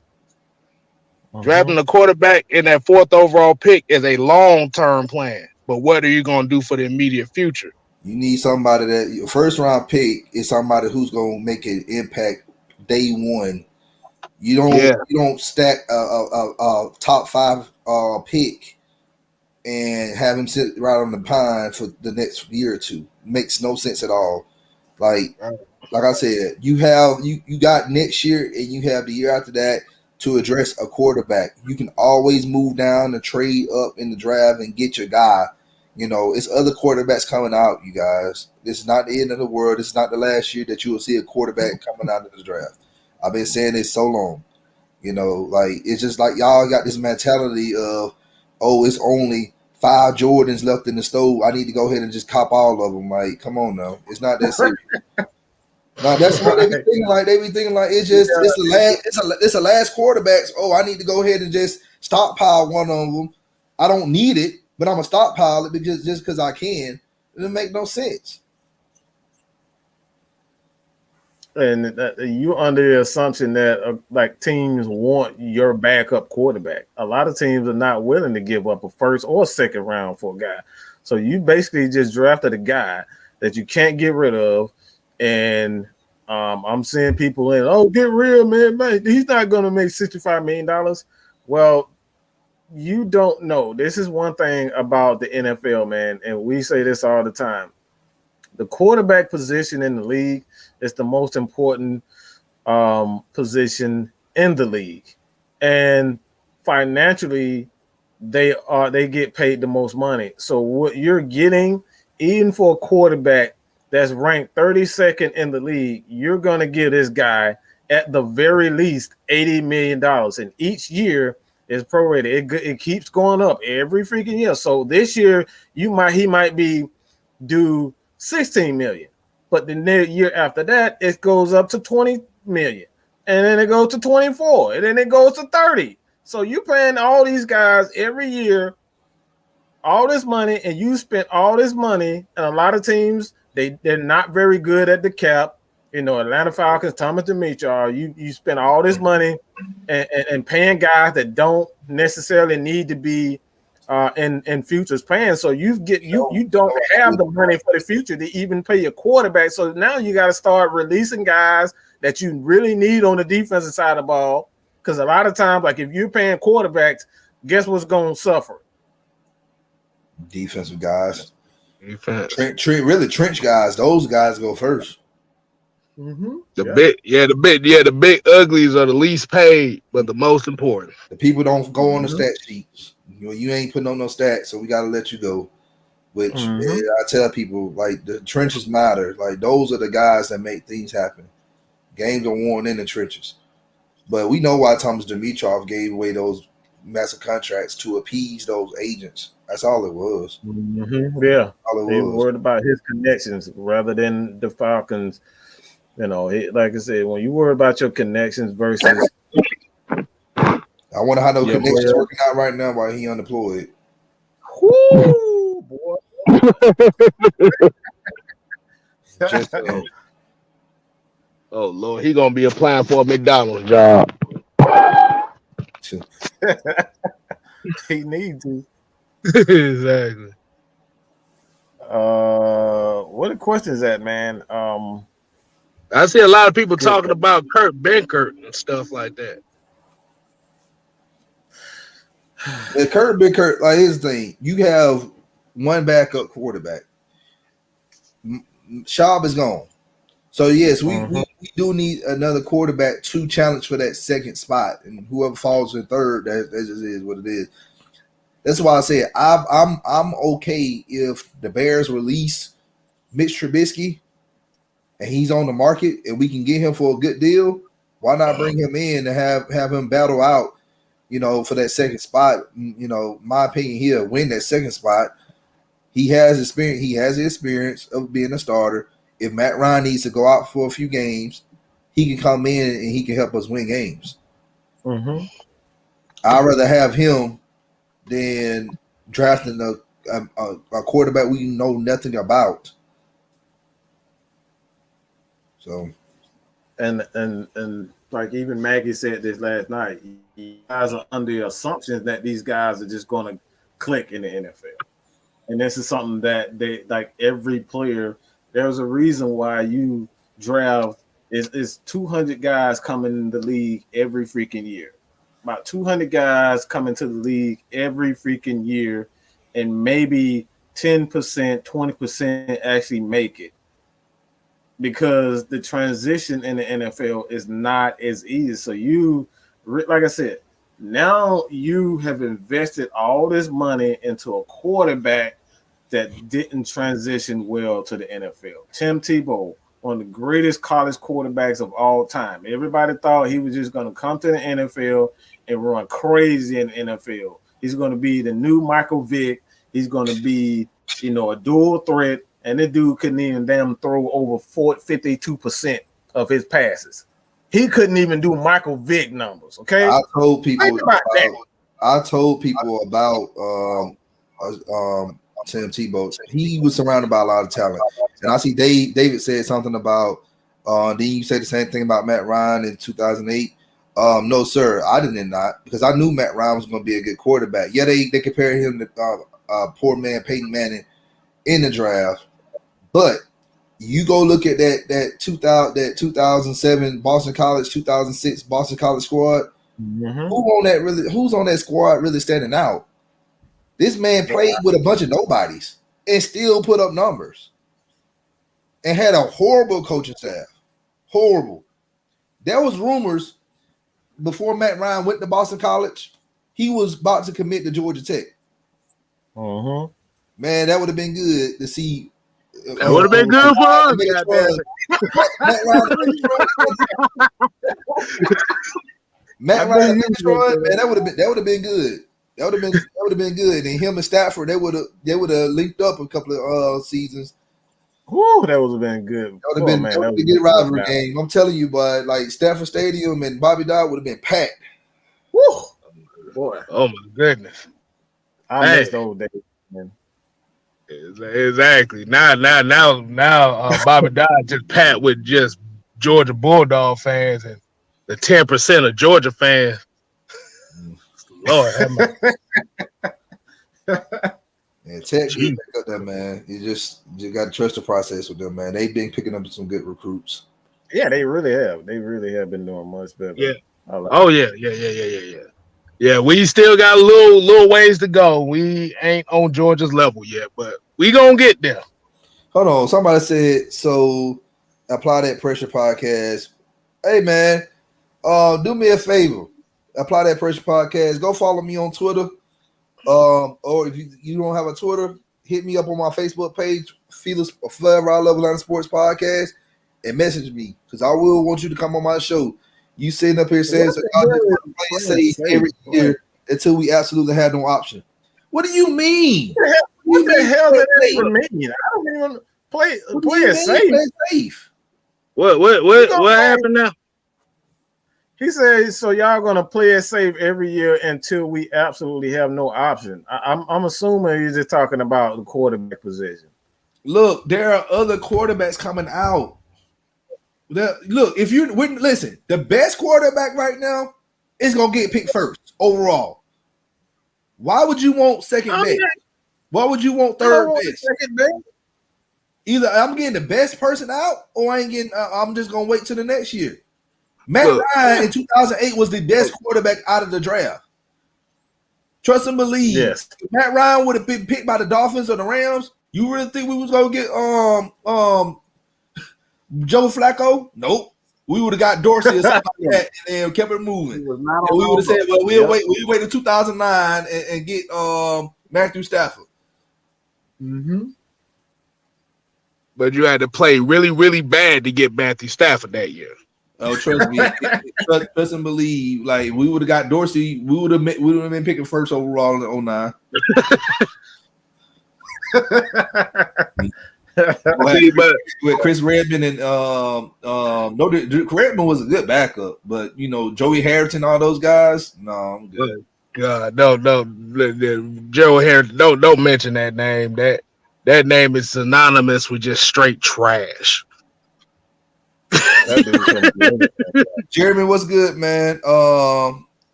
Speaker 3: Drafting a quarterback in that fourth overall pick is a long term plan. But what are you going to do for the immediate future?
Speaker 2: You need somebody that your first round pick is somebody who's going to make an impact day one. You don't stack a top 5 pick and have him sit right on the pine for the next year or two. Makes no sense at all. Like I said, you got next year and you have the year after that to address a quarterback. You can always move down and trade up in the draft and get your guy. You know, it's other quarterbacks coming out, you guys. This is not the end of the world. It's not the last year that you will see a quarterback coming out of the draft. I've been saying this so long. You know, like it's just like y'all got this mentality of, oh, it's only 5 Jordans left in the stove. I need to go ahead and just cop all of them. Like, come on now. It's not that serious. No, that's what they be thinking like. They be thinking like it's the last quarterbacks. Oh, I need to go ahead and just stockpile one of them. I don't need it, but I'm gonna stockpile it just because I can. It doesn't make no sense.
Speaker 1: And you under the assumption that like teams want your backup quarterback. A lot of teams are not willing to give up a first or second round for a guy. So you basically just drafted a guy that you can't get rid of. And I'm seeing people in, oh, get real, man. He's not going to make $65 million. Well, you don't know. This is one thing about the NFL, man. And we say this all the time. The quarterback position in the league is the most important position in the league. And financially, they get paid the most money. So what you're getting, even for a quarterback that's ranked 32nd in the league, you're going to give this guy at the very least $80 million. And each year is prorated. It keeps going up every freaking year. So this year, he might be due $16 million. But the year after that, it goes up to $20 million. And then it goes to 24. And then it goes to 30. So you're paying all these guys every year all this money, and you spent all this money. And a lot of teams, they're not very good at the cap. You know, Atlanta Falcons, Thomas Dimitroff, you spend all this money and paying guys that don't necessarily need to be in futures playing. So you don't have the money for the future to even pay your quarterback. So now you got to start releasing guys that you really need on the defensive side of the ball. Because a lot of times, like if you're paying quarterbacks, guess what's going to suffer?
Speaker 2: Defensive guys. Trench guys. Those guys go first.
Speaker 3: Mm-hmm. The big uglies are the least paid, but the most important.
Speaker 2: The people don't go on the stat sheets. You ain't putting on no stats, so we got to let you go. Which I tell people, like, the trenches matter. Like, those are the guys that make things happen. Games are won in the trenches. But we know why Thomas Dimitroff gave away those massive contracts to appease those agents. That's all it was.
Speaker 1: Mm-hmm. Yeah. They were worried about his connections rather than the Falcons. You know, like I said, when you worry about your connections versus.
Speaker 2: I wonder how those connections working out right now while he unemployed.
Speaker 1: Woo, boy.
Speaker 3: Oh, Lord, he going to be applying for a McDonald's job.
Speaker 1: He needs to.
Speaker 3: Exactly.
Speaker 1: What the question is that, man?
Speaker 3: I see a lot of people talking about Kurt Benkert and stuff like that.
Speaker 2: Yeah, Kurt, like his thing. You have one backup quarterback. Schaub is gone. So yes, we do need another quarterback to challenge for that second spot, and whoever falls in third, that just is what it is. That's why I said I'm okay if the Bears release Mitch Trubisky and he's on the market and we can get him for a good deal. Why not bring him in and have him battle out, for that second spot? My opinion, he'll win that second spot. He has experience. He has the experience of being a starter. If Matt Ryan needs to go out for a few games, he can come in and he can help us win games.
Speaker 1: Mm-hmm.
Speaker 2: I'd rather have him than drafting a quarterback we know nothing about. So,
Speaker 1: and like even Maggie said this last night, you guys are under the assumptions that these guys are just going to click in the NFL, and this is something that they like every player. There's a reason why you draft is 200 guys coming in the league every freaking year. About 200 guys come into the league every freaking year, and maybe 10%, 20% actually make it. Because the transition in the NFL is not as easy. So you, like I said, now you have invested all this money into a quarterback that didn't transition well to the NFL. Tim Tebow, one of the greatest college quarterbacks of all time. Everybody thought he was just going to come to the NFL and run crazy in the NFL. He's going to be the new Michael Vick. He's going to be, a dual threat. And this dude couldn't even damn throw over 52% of his passes. He couldn't even do Michael Vick numbers. Okay,
Speaker 2: I told people about Tim Tebow. He was surrounded by a lot of talent, and I see David said something about. Then you said the same thing about Matt Ryan in 2008. No, sir, I did not, because I knew Matt Ryan was going to be a good quarterback. Yeah, they compared him to poor man Peyton Manning in the draft. But you go look at that 2007 Boston College, 2006 Boston College squad.
Speaker 1: Mm-hmm.
Speaker 2: Who's on that squad really standing out? This man played with a bunch of nobodies and still put up numbers and had a horrible coaching staff. Horrible. There was rumors before Matt Ryan went to Boston College, he was about to commit to Georgia Tech.
Speaker 1: Mm-hmm.
Speaker 2: Man, that would have been good to see.
Speaker 3: That would have been good for us.
Speaker 2: Matt Ryan, man, that would have been good. That would have been good. And him and Stafford, they would have linked up a couple of seasons.
Speaker 1: Woo, that would have been good.
Speaker 2: That would have been a good rivalry game. I'm telling you, but like Stafford Stadium and Bobby Dodd would have been packed.
Speaker 1: Woo, boy.
Speaker 3: Oh my goodness.
Speaker 1: I miss those days, man.
Speaker 3: Exactly. Now, Bobby Dodd just pat with just Georgia Bulldog fans and the 10% of Georgia fans. Lord,
Speaker 2: yeah, Tech pick up that, man. You just got to trust the process with them, man. They've been picking up some good recruits.
Speaker 1: Yeah, they really have. They really have been doing much better.
Speaker 3: Yeah. Yeah. Yeah, we still got a little ways to go. We ain't on Georgia's level yet, but we gonna get there.
Speaker 2: Hold on. Somebody said, so Apply That Pressure podcast. Hey, man, do me a favor. Apply That Pressure podcast. Go follow me on Twitter. Or if you don't have a Twitter, hit me up on my Facebook page, Felix Forever I Love Atlanta Sports Podcast, and message me, because I will want you to come on my show. You sitting up here saying, so y'all just want to play safe every year until we absolutely have no option. What do you mean?
Speaker 1: What the hell does that even mean? I don't even play it safe.
Speaker 2: Play safe.
Speaker 3: What happened now?
Speaker 1: He says, so y'all gonna play it safe every year until we absolutely have no option. I'm assuming he's just talking about the quarterback position.
Speaker 2: Look, there are other quarterbacks coming out. Look, if you listen, the best quarterback right now is gonna get picked first overall. Why would you want second best? Why would you want third best?
Speaker 1: Second best.
Speaker 2: Either I'm getting the best person out, or I ain't getting. I'm just gonna wait till the next year. Matt Ryan in 2008 was the best quarterback out of the draft. Trust and believe.
Speaker 1: Yes.
Speaker 2: If Matt Ryan would have been picked by the Dolphins or the Rams, you really think we was gonna get Joe Flacco? Nope. We would have got Dorsey or something like that and kept it moving. We would have said, well, we'll wait till 2009 and get Matthew Stafford.
Speaker 1: Mm-hmm.
Speaker 3: But you had to play really, really bad to get Matthew Stafford that year.
Speaker 2: Oh, trust me, trust and believe. Like we would have got Dorsey, we would have been picking first overall in 09. With Chris Redmond and Redmond was a good backup, but Joey Harrington, all those guys, no, I'm good.
Speaker 3: God, no, Joe Harrington, don't mention that name. That name is synonymous with just straight trash.
Speaker 2: Jeremy, what's good, man?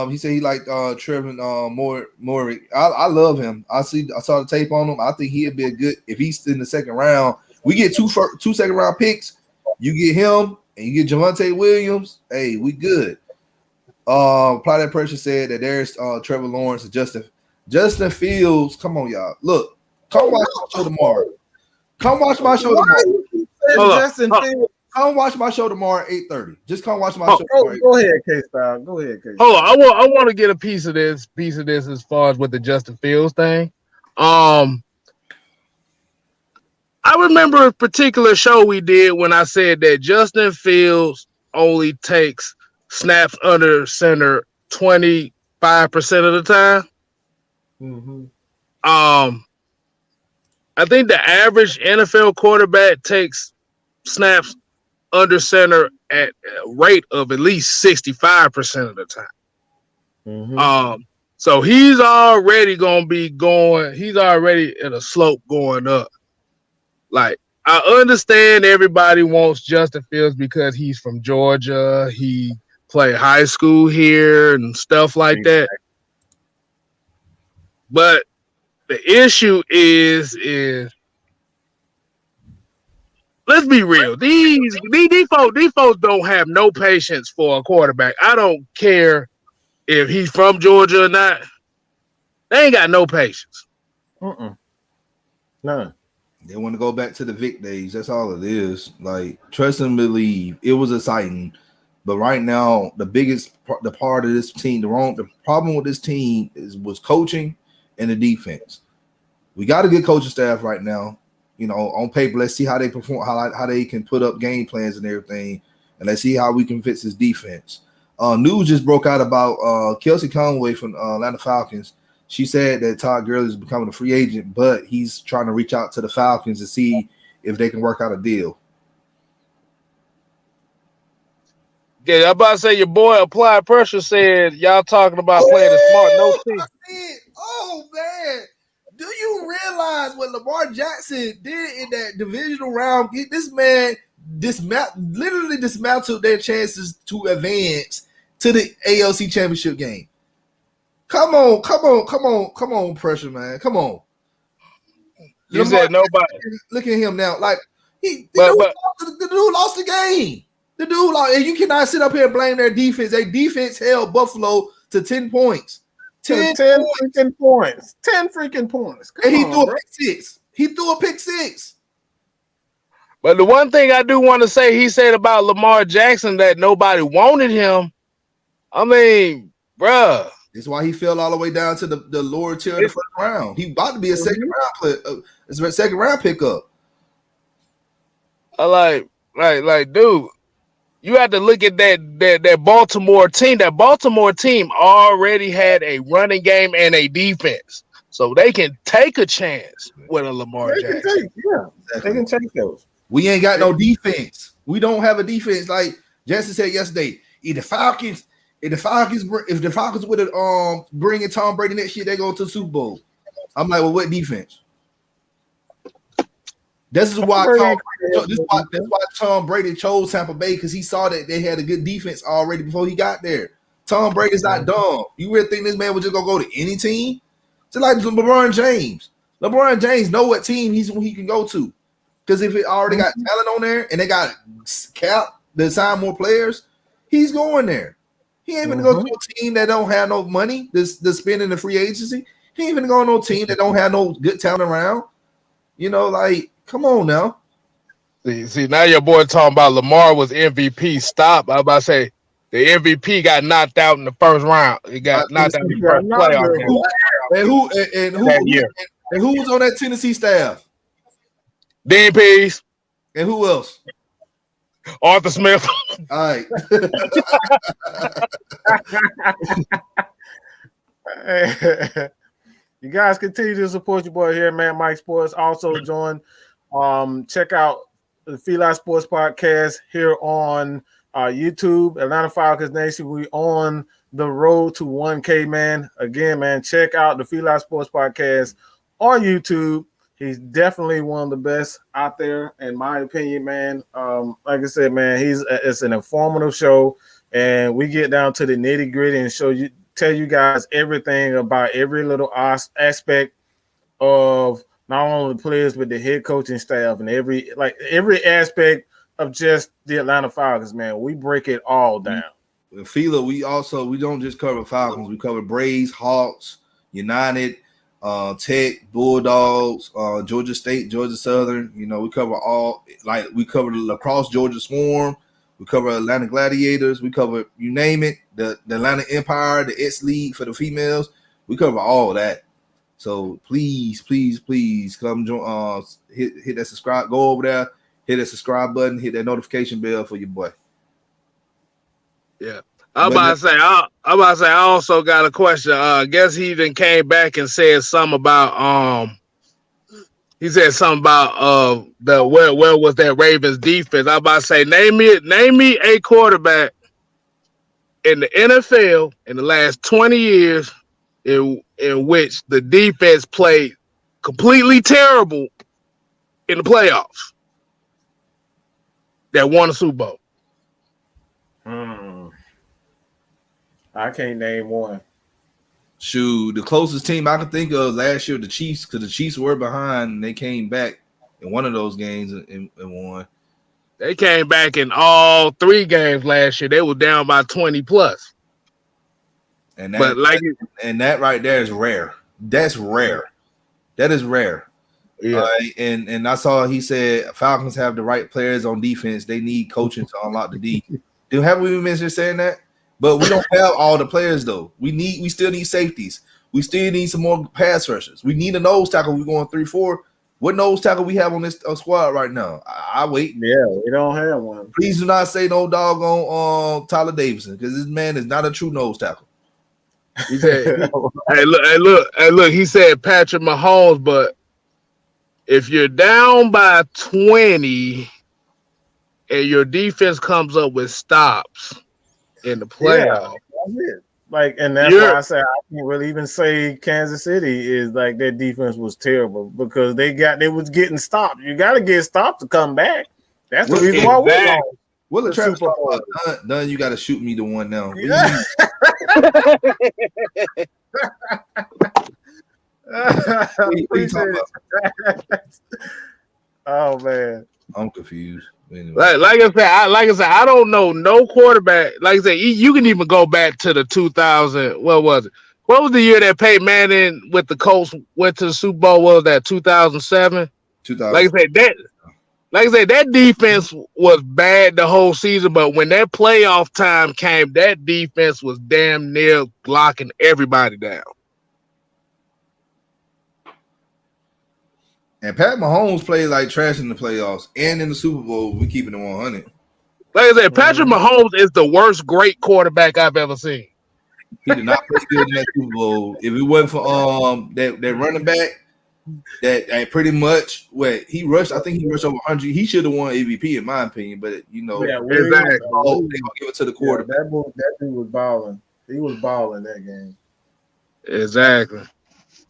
Speaker 2: He said he liked Trevor Maury. I love him. I saw the tape on him. I think he'd be a good if he's in the second round. We get two second round picks. You get him and you get Javonte Williams. Hey, we good. Apply that pressure said that there's Trevor Lawrence and Justin Fields. Come on, y'all. Look, come watch my show tomorrow. Come watch my show tomorrow.
Speaker 1: Justin Fields.
Speaker 2: Come watch my show tomorrow at 8:30. Just come watch my show.
Speaker 1: Go ahead, K-Style. Go ahead, K-Style.
Speaker 3: Hold on, I want to get a piece of this as far as with the Justin Fields thing. I remember a particular show we did when I said that Justin Fields only takes snaps under center 25% of the time.
Speaker 1: Mm-hmm.
Speaker 3: I think the average NFL quarterback takes snaps under center at a rate of at least 65% of the time.
Speaker 1: Mm-hmm.
Speaker 3: So he's already gonna be going. He's already at a slope going up. Like I understand everybody wants Justin Fields because he's from Georgia. He played high school here and stuff like that. But the issue is let's be real. These folks don't have no patience for a quarterback. I don't care if he's from Georgia or not. They ain't got no patience.
Speaker 2: None. They want to go back to the Vic days. That's all it is. Like, trust and believe. It was exciting. But right now, the part of this team, the problem with this team was coaching and the defense. We got a good coaching staff right now. On paper, let's see how they perform, how they can put up game plans and everything, and let's see how we can fix this defense. News just broke out about Kelsey Conway from Atlanta Falcons. She said that Todd Gurley is becoming a free agent, but he's trying to reach out to the Falcons to see if they can work out a deal.
Speaker 3: Yeah, I'm about to say your boy Applied Pressure said y'all talking about playing a smart no team.
Speaker 2: Oh man. Do you realize what Lamar Jackson did in that divisional round? This man literally dismantled their chances to advance to the ALC championship game. Come on, pressure, man. Come on.
Speaker 3: You said nobody.
Speaker 2: Look at him now. Like the dude lost the game. The dude lost, and you cannot sit up here and blame their defense. Their defense held Buffalo to 10 points.
Speaker 1: 10 freaking points. 10 freaking points.
Speaker 2: And he threw a pick six. He threw a pick six.
Speaker 3: But the one thing I do want to say, he said about Lamar Jackson that nobody wanted him. I mean, bruh.
Speaker 2: That's why he fell all the way down to the lower tier of the first round. He about to be a second round pickup.
Speaker 3: I like, dude. You have to look at that Baltimore team. That Baltimore team already had a running game and a defense, so they can take a chance with a Lamar Jackson.
Speaker 1: They can take those.
Speaker 2: We ain't got no defense. We don't have a defense. Like Jesse said yesterday, if the Falcons would have bring in Tom Brady next year, they go to the Super Bowl. I'm like, well, what defense? This is why Tom Brady chose Tampa Bay, because he saw that they had a good defense already before he got there. Tom Brady's not dumb. You really think this man was just gonna go to any team? Just like LeBron James. LeBron James know what team he can go to. Because if it already got talent on there and they got cap to sign more players, he's going there. He ain't even go to no team that don't have no money to spend in the free agency. He ain't even go to no team that don't have no good talent around. You know, like, come on now.
Speaker 3: See, now your boy talking about Lamar was MVP. Stop. I was about to say the MVP got knocked out in the first round. He got knocked out in the first playoff
Speaker 2: game. And who was on that Tennessee staff?
Speaker 3: Dean Pease.
Speaker 2: And who else?
Speaker 3: Arthur Smith.
Speaker 2: All right.
Speaker 1: You guys continue to support your boy here, man. Mike Sports. Also join. Check out the Feli Sports Podcast here on YouTube, Atlanta Falcons Nation. We on the road to 1K, man. Again, man, check out the Feli Sports Podcast on YouTube. He's definitely one of the best out there, in my opinion, man. Like I said, man, it's an informative show, and we get down to the nitty gritty and tell you guys everything about every little aspect of not only the players but the head coaching staff and every aspect of just the Atlanta Falcons, man. We break it all down.
Speaker 2: Fela, we don't just cover Falcons. We cover Braves, Hawks, United, Tech, Bulldogs, Georgia State, Georgia Southern. You know, we cover all. Like, we cover the Lacrosse Georgia Swarm. We cover Atlanta Gladiators. We cover, you name it, the Atlanta Empire, the X League for the females. We cover all that. So please come join. Hit that subscribe. Go over there. Hit that subscribe button. Hit that notification bell for your boy.
Speaker 3: Yeah. I'm about to say, I also got a question. I guess he then came back and said something about he said something about where was that Ravens defense. I'm about to say, name me a quarterback in the NFL in the last 20 years in which the defense played completely terrible in the playoffs that won a Super Bowl.
Speaker 1: I can't name one.
Speaker 2: Shoot, the closest team I could think of last year, the Chiefs, because the Chiefs were behind and they came back in one of those games and won.
Speaker 3: They came back in all 3 games last year. They were down by 20 plus.
Speaker 2: And that right there is rare. That's rare. That is rare.
Speaker 3: Yeah.
Speaker 2: And I saw he said Falcons have the right players on defense. They need coaching to unlock the D. Have we mentioned saying that? But we don't have all the players though. We still need safeties. We still need some more pass rushers. We need a nose tackle. We're going 3-4. What nose tackle we have on this squad right now? I wait.
Speaker 1: Yeah, we don't have one.
Speaker 2: Please do not say no doggone Tyler Davidson, because this man is not a true nose tackle.
Speaker 3: He said, hey, look. He said Patrick Mahomes, but if you're down by 20 and your defense comes up with stops in the playoffs.
Speaker 1: Yeah, and that's why I say I can't really even say Kansas City is like their defense was terrible because they was getting stopped. You got to get stopped to come back. That's the reason why we lost.
Speaker 2: Well, the Travis done. You got to shoot me the one now.
Speaker 1: Yeah.
Speaker 2: What you talking about?
Speaker 1: Oh man,
Speaker 2: I'm confused. Anyway.
Speaker 3: Like I said, I don't know no quarterback. Like I said, you can even go back to the 2000. What was it? What was the year that Peyton Manning with the Colts went to the Super Bowl? What was that 2007? 2000. Like I said, that defense was bad the whole season, but when that playoff time came, that defense was damn near locking everybody down.
Speaker 2: And Pat Mahomes played like trash in the playoffs and in the Super Bowl. We keeping it 100.
Speaker 3: Like I said, Patrick Mahomes is the worst great quarterback I've ever seen.
Speaker 2: He did not play good in that Super Bowl. If it wasn't for that running back, that pretty much he rushed. I think he rushed over 100. He should have won MVP in my opinion. But
Speaker 3: exactly.
Speaker 2: They gonna give it to the quarterback.
Speaker 1: That dude was balling. He was balling that game.
Speaker 3: Exactly.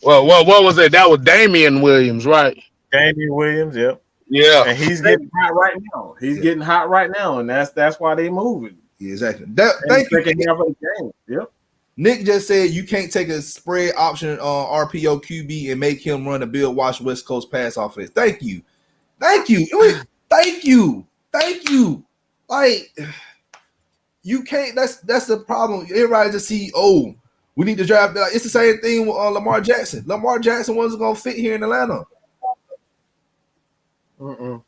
Speaker 3: Well, what was it? That was Damian Williams, right?
Speaker 1: Damian Williams, yep.
Speaker 3: Yeah.
Speaker 1: And he's getting hot right now. Getting hot right now, and that's why they moving.
Speaker 2: Yeah, exactly.
Speaker 1: Thank you. Yep.
Speaker 2: Nick just said you can't take a spread option on RPO QB and make him run a Bill Walsh West Coast pass offense. Thank you. Thank you. Thank you. Like, you can't. That's the problem. Everybody just see, oh, we need to draft. It's the same thing with Lamar Jackson. Lamar Jackson wasn't gonna fit here in Atlanta.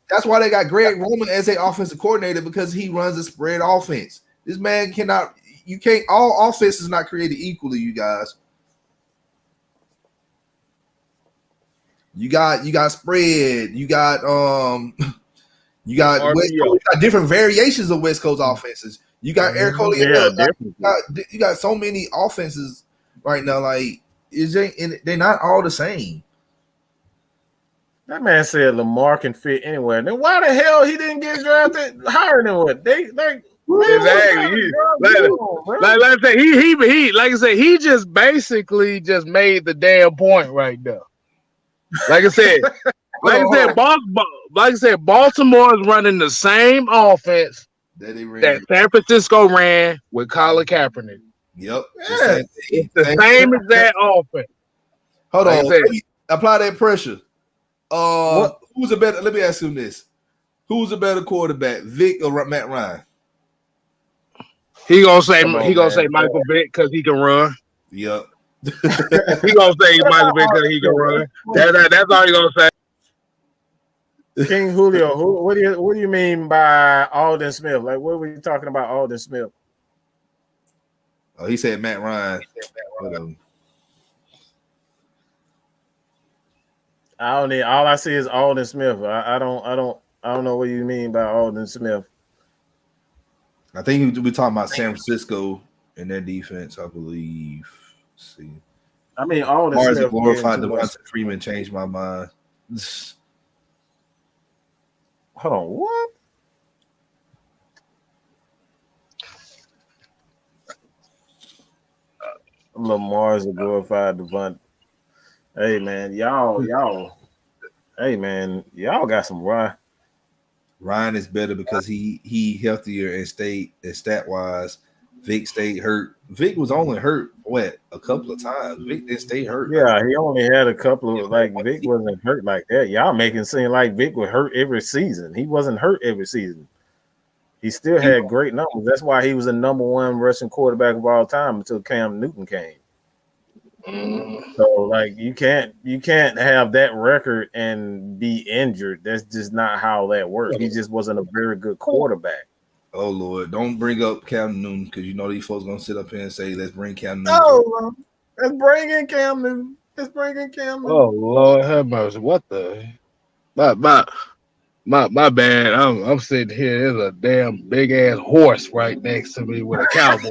Speaker 2: That's why they got Greg Roman as their offensive coordinator, because he runs a spread offense. This man cannot. You can't. All offense is not created equally. You guys. You got spread. You got you got different variations of West Coast offenses. You got Eric Coley. You got so many offenses right now. Like, they're not all the same.
Speaker 1: That man said Lamar can fit anywhere. Then why the hell he didn't get drafted higher than what they
Speaker 3: exactly? Like I said, he like I said, he just basically just made the damn point right now. Like I said, Baltimore is running the same offense that San Francisco ran with Colin Kaepernick.
Speaker 2: Yep.
Speaker 3: Yeah. It's the same exact offense.
Speaker 2: Hold on. Let me apply that pressure. Who's a better? Let me ask you this: who's a better quarterback, Vic or Matt Ryan?
Speaker 3: He gonna say Michael Vick because he can run.
Speaker 2: Yep.
Speaker 3: He gonna say Michael Vick because he can run. That's all he gonna say.
Speaker 1: King Julio, what do you mean by Aldon Smith? Like, what were you talking about, Aldon Smith?
Speaker 2: Oh, he said Matt Ryan.
Speaker 1: All I see is Aldon Smith. I don't know what you mean by Aldon Smith.
Speaker 2: I think we're talking about San Francisco and their defense, I believe. Let's see.
Speaker 1: I mean, Aldon Smith
Speaker 2: glorified Devonta Freeman changed my mind.
Speaker 1: Hold on, what? Lamar's a glorified Devonta. Hey man, y'all got some Ryan.
Speaker 2: Ryan is better because he healthier and stayed stat wise. Vic stayed hurt. Vic was only hurt a couple of times. Vic didn't stay hurt.
Speaker 1: Yeah, he only had a couple of Vic wasn't hurt like that. Y'all making it seem like Vic was hurt every season. He wasn't hurt every season. He still had great numbers. That's why he was the number one rushing quarterback of all time until Cam Newton came. So like you can't have that record and be injured. That's just not how that works. He just wasn't a very good quarterback.
Speaker 2: Oh Lord, don't bring up Cam Newton because you know these folks gonna sit up here and say, "Let's bring Cam Newton."
Speaker 1: Oh, let's bring in Cam Newton. Oh
Speaker 3: Lord, have mercy! What the? My bad. I'm sitting here. There's a damn big ass horse right next to me with a cowboy.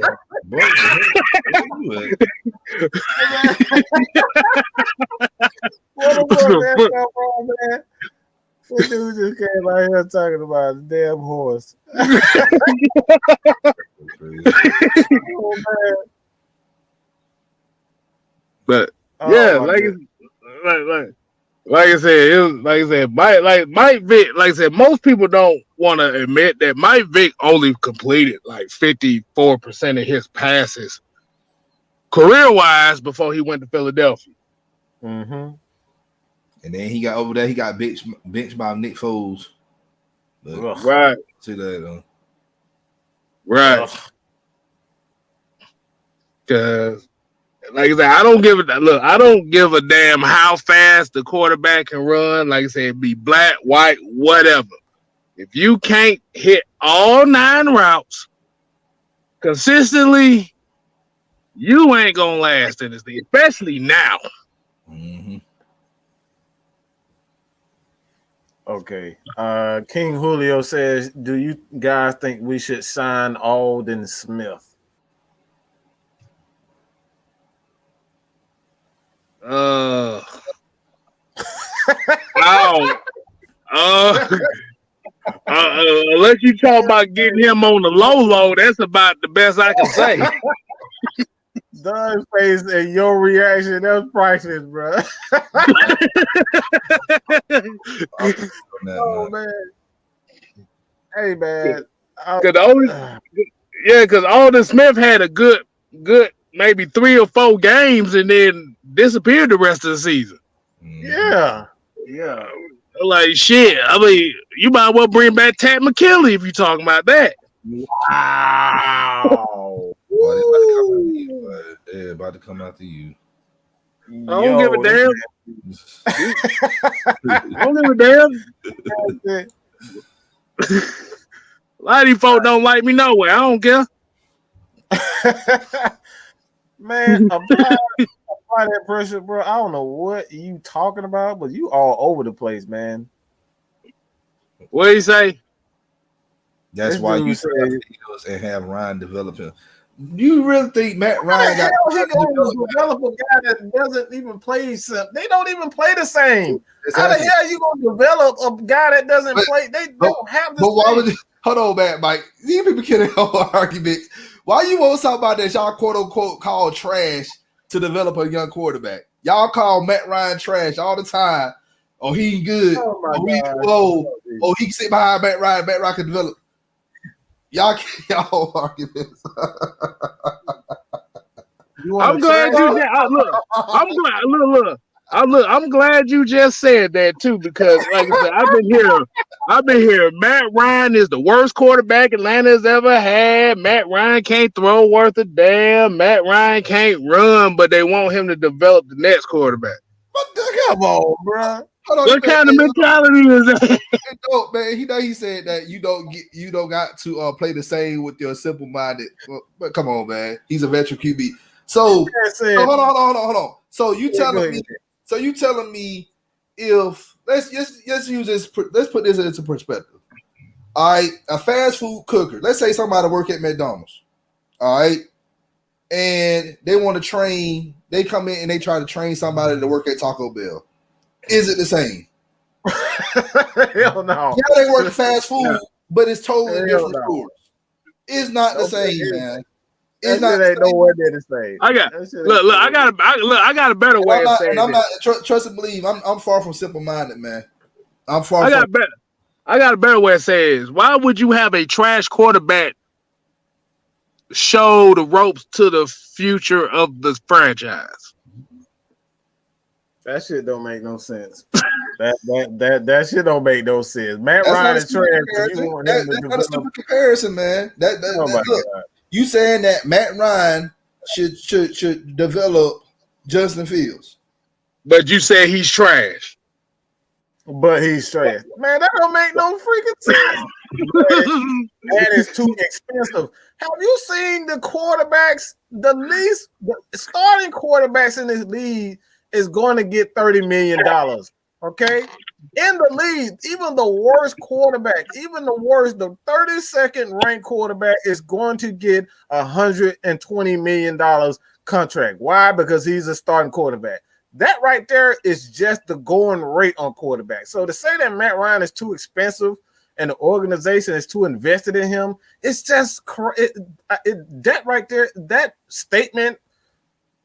Speaker 1: What dude just came out here talking about a damn horse? Oh, man.
Speaker 3: But yeah, like I said, Mike Vick. Like I said, most people don't want to admit that Mike Vick only completed like 54% of his passes career-wise before he went to Philadelphia.
Speaker 1: Mm-hmm.
Speaker 2: And then he got over there. He got benched by Nick Foles.
Speaker 3: Right.
Speaker 2: See that?
Speaker 3: Right. Because. Like I said, I don't give a damn how fast the quarterback can run. Like I said, be black, white, whatever. If you can't hit all 9 routes consistently, you ain't gonna last in this league, especially now.
Speaker 2: Mm-hmm.
Speaker 1: Okay. King Julio says, do you guys think we should sign Aldon Smith?
Speaker 3: I'll let you talk about getting him on the low. That's about the best I can say.
Speaker 1: Doug's face and your reaction, that's priceless, bro. Oh man. Hey man.
Speaker 3: Because Aldon Smith had a good maybe 3 or 4 games and then disappeared the rest of the season.
Speaker 1: Yeah.
Speaker 3: Like shit. I mean, you might well bring back Tat McKinley if you're talking about that.
Speaker 1: Wow.
Speaker 2: They're about to come after you.
Speaker 3: I don't give a damn. I don't give a damn. A lot of these folks don't like me no way. I don't care.
Speaker 1: Man, apply that pressure, bro. I don't know what you talking about, but you all over the place, man.
Speaker 3: What do you say?
Speaker 2: That's
Speaker 1: This
Speaker 2: why
Speaker 1: dude
Speaker 2: you
Speaker 1: said-
Speaker 2: draft the Eagles and have Ryan develop him. Do you really think Matt Ryan got
Speaker 1: he gonna develop a guy that doesn't even play? They don't even play the same. How the hell you gonna develop a guy that doesn't play? They don't have the.
Speaker 2: But why would you, hold on, man, Mike? These people getting whole arguments. Why you won't talk about that? Y'all quote unquote call trash to develop a young quarterback. Y'all call Matt Ryan trash all the time. Oh, he good. Oh, he can sit behind Matt Ryan. Matt Ryan can develop. Y'all arguments.
Speaker 3: I'm glad you did. I'm glad you just said that too, because like I said, I've been here. Matt Ryan is the worst quarterback Atlanta's ever had. Matt Ryan can't throw worth a damn. Matt Ryan can't run, but they want him to develop the next quarterback.
Speaker 1: Come on, bro.
Speaker 3: What kind of mentality is that?
Speaker 2: No, man. He said that you don't got to play the same with your simple minded. But come on, man. He's a veteran QB. So hold on. So you telling me if let's use this. Let's put this into perspective. All right, a fast food cooker. Let's say somebody work at McDonald's. All right, and they want to train. They come in and they try to train somebody to work at Taco Bell. Is it the same?
Speaker 1: Hell no.
Speaker 2: Yeah, they work fast food, but it's totally different stores. It's not the same, man.
Speaker 1: It's not. Ain't nowhere near the same.
Speaker 3: I got a better way of saying
Speaker 2: it. Trust and believe. I'm far from simple minded, man. I got
Speaker 3: a better way of saying it. Why would you have a trash quarterback show the ropes to the future of the franchise?
Speaker 1: That shit don't make no sense. that shit don't make no sense. Matt Ryan is trash.
Speaker 2: That's not a stupid comparison, man. Look, you saying that Matt Ryan should develop Justin Fields,
Speaker 3: but you said he's trash.
Speaker 1: But he's trash, man. That don't make no freaking sense. That is too expensive. Have you seen the quarterbacks? The starting quarterbacks in this league is going to get $30 million. Okay, in the league, even the worst quarterback, the 32nd ranked quarterback is going to get $120 million contract. Why? Because he's a starting quarterback. That right there is just the going rate on quarterback. So to say that Matt Ryan is too expensive and the organization is too invested in him, it's just that right there. That statement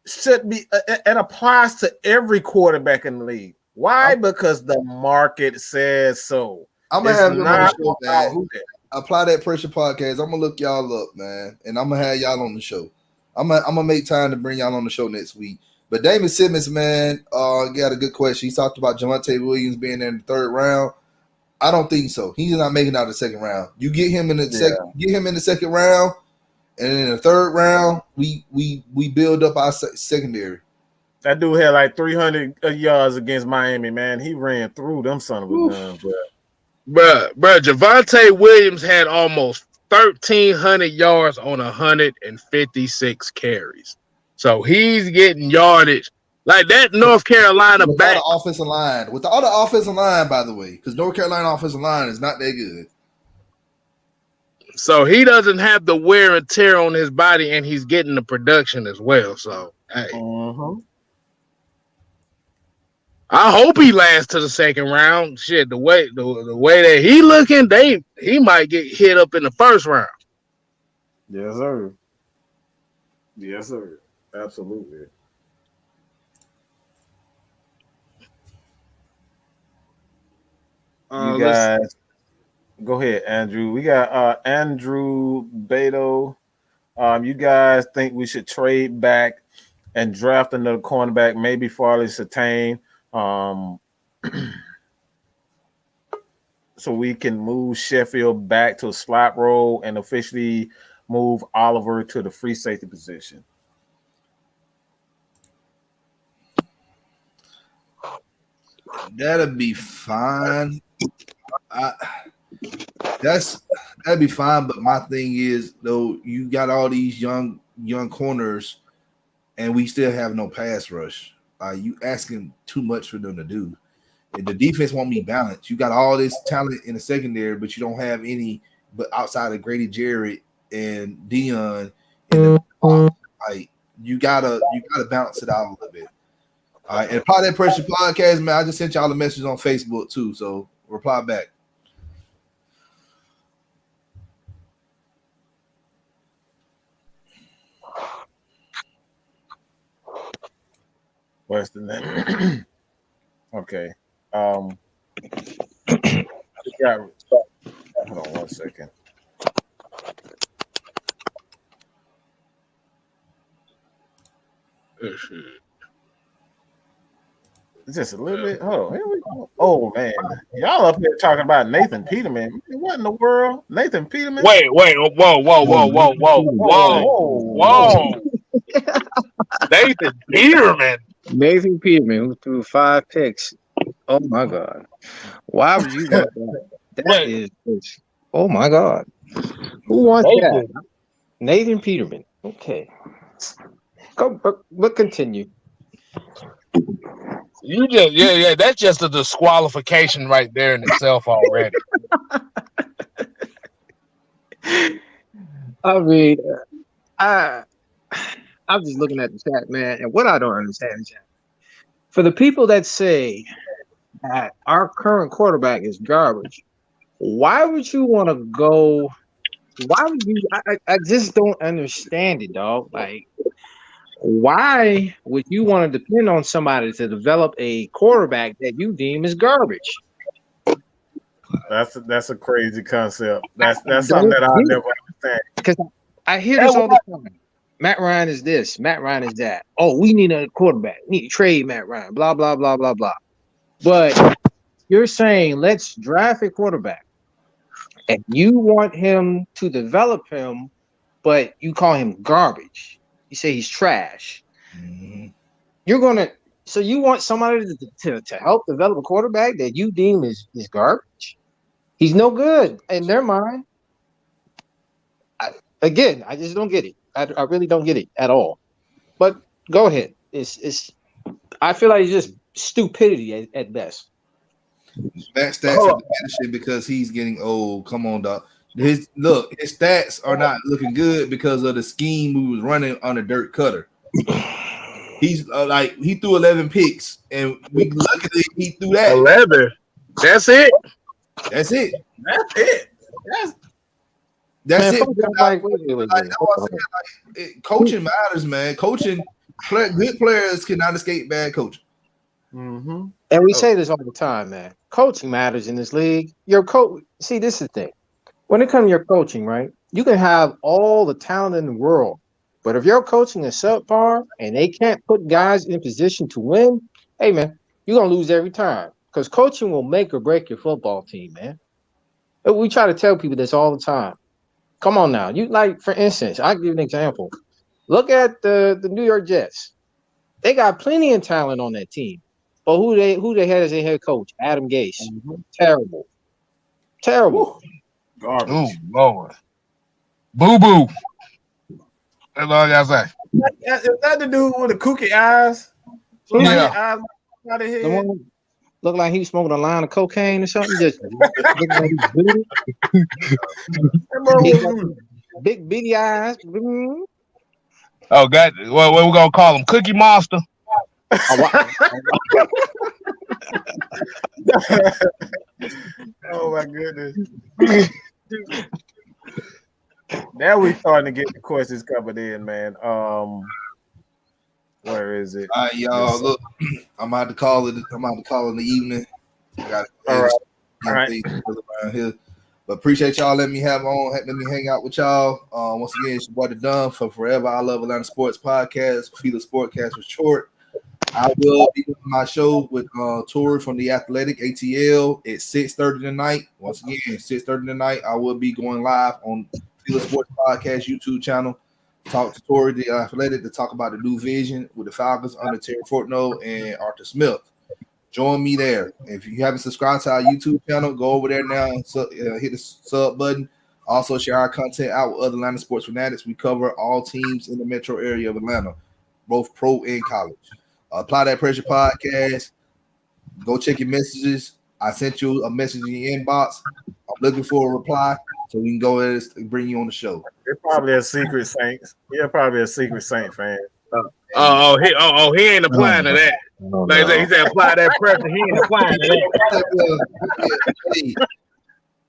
Speaker 1: should be it applies to every quarterback in the league. Why? Because the market says so.
Speaker 2: I'm gonna have you on the show, man. Apply that pressure podcast. I'm gonna look y'all up, man, and I'm gonna have y'all on the show. I'm gonna make time to bring y'all on the show next week. But Damon Simmons, man, got a good question. He talked about Javonte Williams being in the third round. I don't think so. He's not making out the second round. You get him in the second round. And in the third round, we build up our secondary.
Speaker 1: That dude had like 300 yards against Miami, man. He ran through them son of a gun,
Speaker 3: bro. Javonte Williams had almost 1,300 yards on 156 carries. So he's getting yardage. Like that North Carolina
Speaker 2: with
Speaker 3: back.
Speaker 2: All the offensive line, by the way, because North Carolina offensive line is not that good.
Speaker 3: So he doesn't have the wear and tear on his body, and he's getting the production as well. So, hey. I hope he lasts to the second round. Shit, the way that he looking, he might get hit up in the first round.
Speaker 1: Yes, sir. Yes, sir. Absolutely. You guys. Go ahead, Andrew. We got Andrew Beto. You guys think we should trade back and draft another cornerback, maybe Farley Sertain? so we can move Sheffield back to a slot role and officially move Oliver to the free safety position?
Speaker 2: That'd be fine. That'd be fine. But my thing is, though, you got all these young corners, and we still have no pass rush. You asking too much for them to do. The defense won't be balanced. You got all this talent in the secondary, but you don't have any. But outside of Grady Jarrett and Dion, like you gotta balance it out a little bit. All right, and Pod That Pressure Podcast, man. I just sent y'all a message on Facebook too, so reply back.
Speaker 1: What's the name? Okay. Hold on 1 second. Just a little bit. Oh, here we go. Oh man, y'all up here talking about Nathan Peterman. What in the world, Nathan Peterman?
Speaker 3: Wait, whoa. Nathan Peterman.
Speaker 5: Nathan Peterman, who threw 5 picks. Oh my God! Why would you want that? That is, oh my God! Who wants that? Nathan Peterman. Okay, go, but continue.
Speaker 3: You just that's just a disqualification right there in itself already.
Speaker 5: I mean, I'm just looking at the chat, man, and what I don't understand is that for the people that say that our current quarterback is garbage, why would you want to go? Why would you? I just don't understand it, dog. Like, why would you want to depend on somebody to develop a quarterback that you deem is garbage?
Speaker 1: That's a crazy concept. That's something that I'll never understand.
Speaker 5: Because I hear this all the time. Matt Ryan is this. Matt Ryan is that. Oh, we need a quarterback. We need to trade Matt Ryan. Blah, blah, blah, blah, blah. But you're saying let's draft a quarterback. And you want him to develop him, but you call him garbage. You say he's trash. Mm-hmm. So you want somebody to help develop a quarterback that you deem is garbage? He's no good in their mind. I just don't get it. I really don't get it at all. But go ahead. I feel like it's just stupidity at best.
Speaker 2: That stats are diminishing because he's getting old. Come on, dog. His stats are not looking good because of the scheme we was running on a dirt cutter. He's he threw 11 picks, and we luckily he threw that
Speaker 3: 11. That's it.
Speaker 2: That's it. Coaching matters, man. Good players cannot escape bad coaching.
Speaker 5: Mm-hmm. And we say this all the time, man. Coaching matters in this league. Your coach. See, this is the thing. When it comes to your coaching, right? You can have all the talent in the world, but if your coaching is subpar and they can't put guys in position to win, hey, man, you're gonna lose every time because coaching will make or break your football team, man. We try to tell people this all the time. Come on now. For instance, I'll give you an example. Look at the New York Jets. They got plenty of talent on that team. But who they had as their head coach? Adam Gase. Mm-hmm. Terrible.
Speaker 1: Garbage.
Speaker 3: Oh, Lord. Boo-boo. That's all I gotta say.
Speaker 1: Is that the dude with the kooky eyes?
Speaker 3: Yeah.
Speaker 5: The one looked like he was smoking a line of cocaine or something. Just big beady eyes.
Speaker 3: Oh, God. What we gonna call him? Cookie Monster.
Speaker 1: Oh my goodness. Now we're starting to get the questions covered in, man. Where is it?
Speaker 2: All right, y'all. Look, I'm about to call it. I'm about to call in the evening. I got
Speaker 1: all right.
Speaker 2: Around here. But appreciate y'all letting me hang out with y'all. Once again, it's your boy The Dunn for Forever I Love Atlanta Sports Podcast. Feel the Sportcast was short. I will be doing my show with Tori from the Athletic ATL at 6:30 tonight. Once again, 6:30 tonight. I will be going live on Field Sports Podcast YouTube channel. Talk to Tori, the Athletic, to talk about the new vision with the Falcons under Terry Fortno and Arthur Smith. Join me there. If you haven't subscribed to our YouTube channel, go over there now and hit the sub button. Also, share our content out with other Atlanta sports fanatics. We cover all teams in the metro area of Atlanta, both pro and college. Apply That Pressure podcast. Go check your messages. I sent you a message in your inbox. I'm looking for a reply so we can go ahead and bring you on the show.
Speaker 1: You're probably a secret Saint. You're probably a secret Saint fan.
Speaker 3: He ain't applying to that. Like he said, apply that pressure. He ain't applying to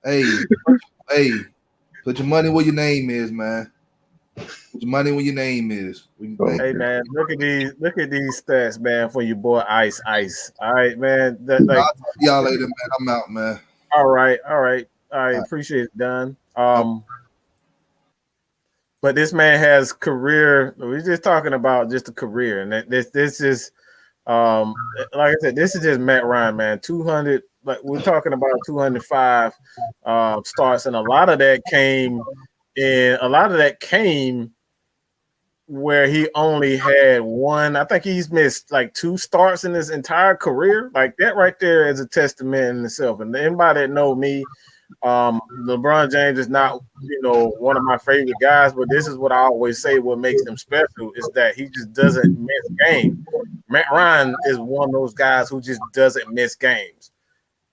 Speaker 2: that. Hey, put your money where your name is, man. Put your money where your name is.
Speaker 1: Hey man, look at these stats, man, for your boy Ice. All right, man.
Speaker 2: I'll talk to y'all later, man. I'm out, man.
Speaker 1: All right. Appreciate it, Don. But this man has career. We're just talking about just a career, and this is like I said, this is just Matt Ryan, man. 200. Like we're talking about 205 starts, and a lot of that came where he only had one. I think he's missed like 2 starts in his entire career. Like that right there is a testament in itself. And anybody that know me, LeBron James is not, one of my favorite guys, but this is what I always say. What makes him special is that he just doesn't miss games. Matt Ryan is one of those guys who just doesn't miss games.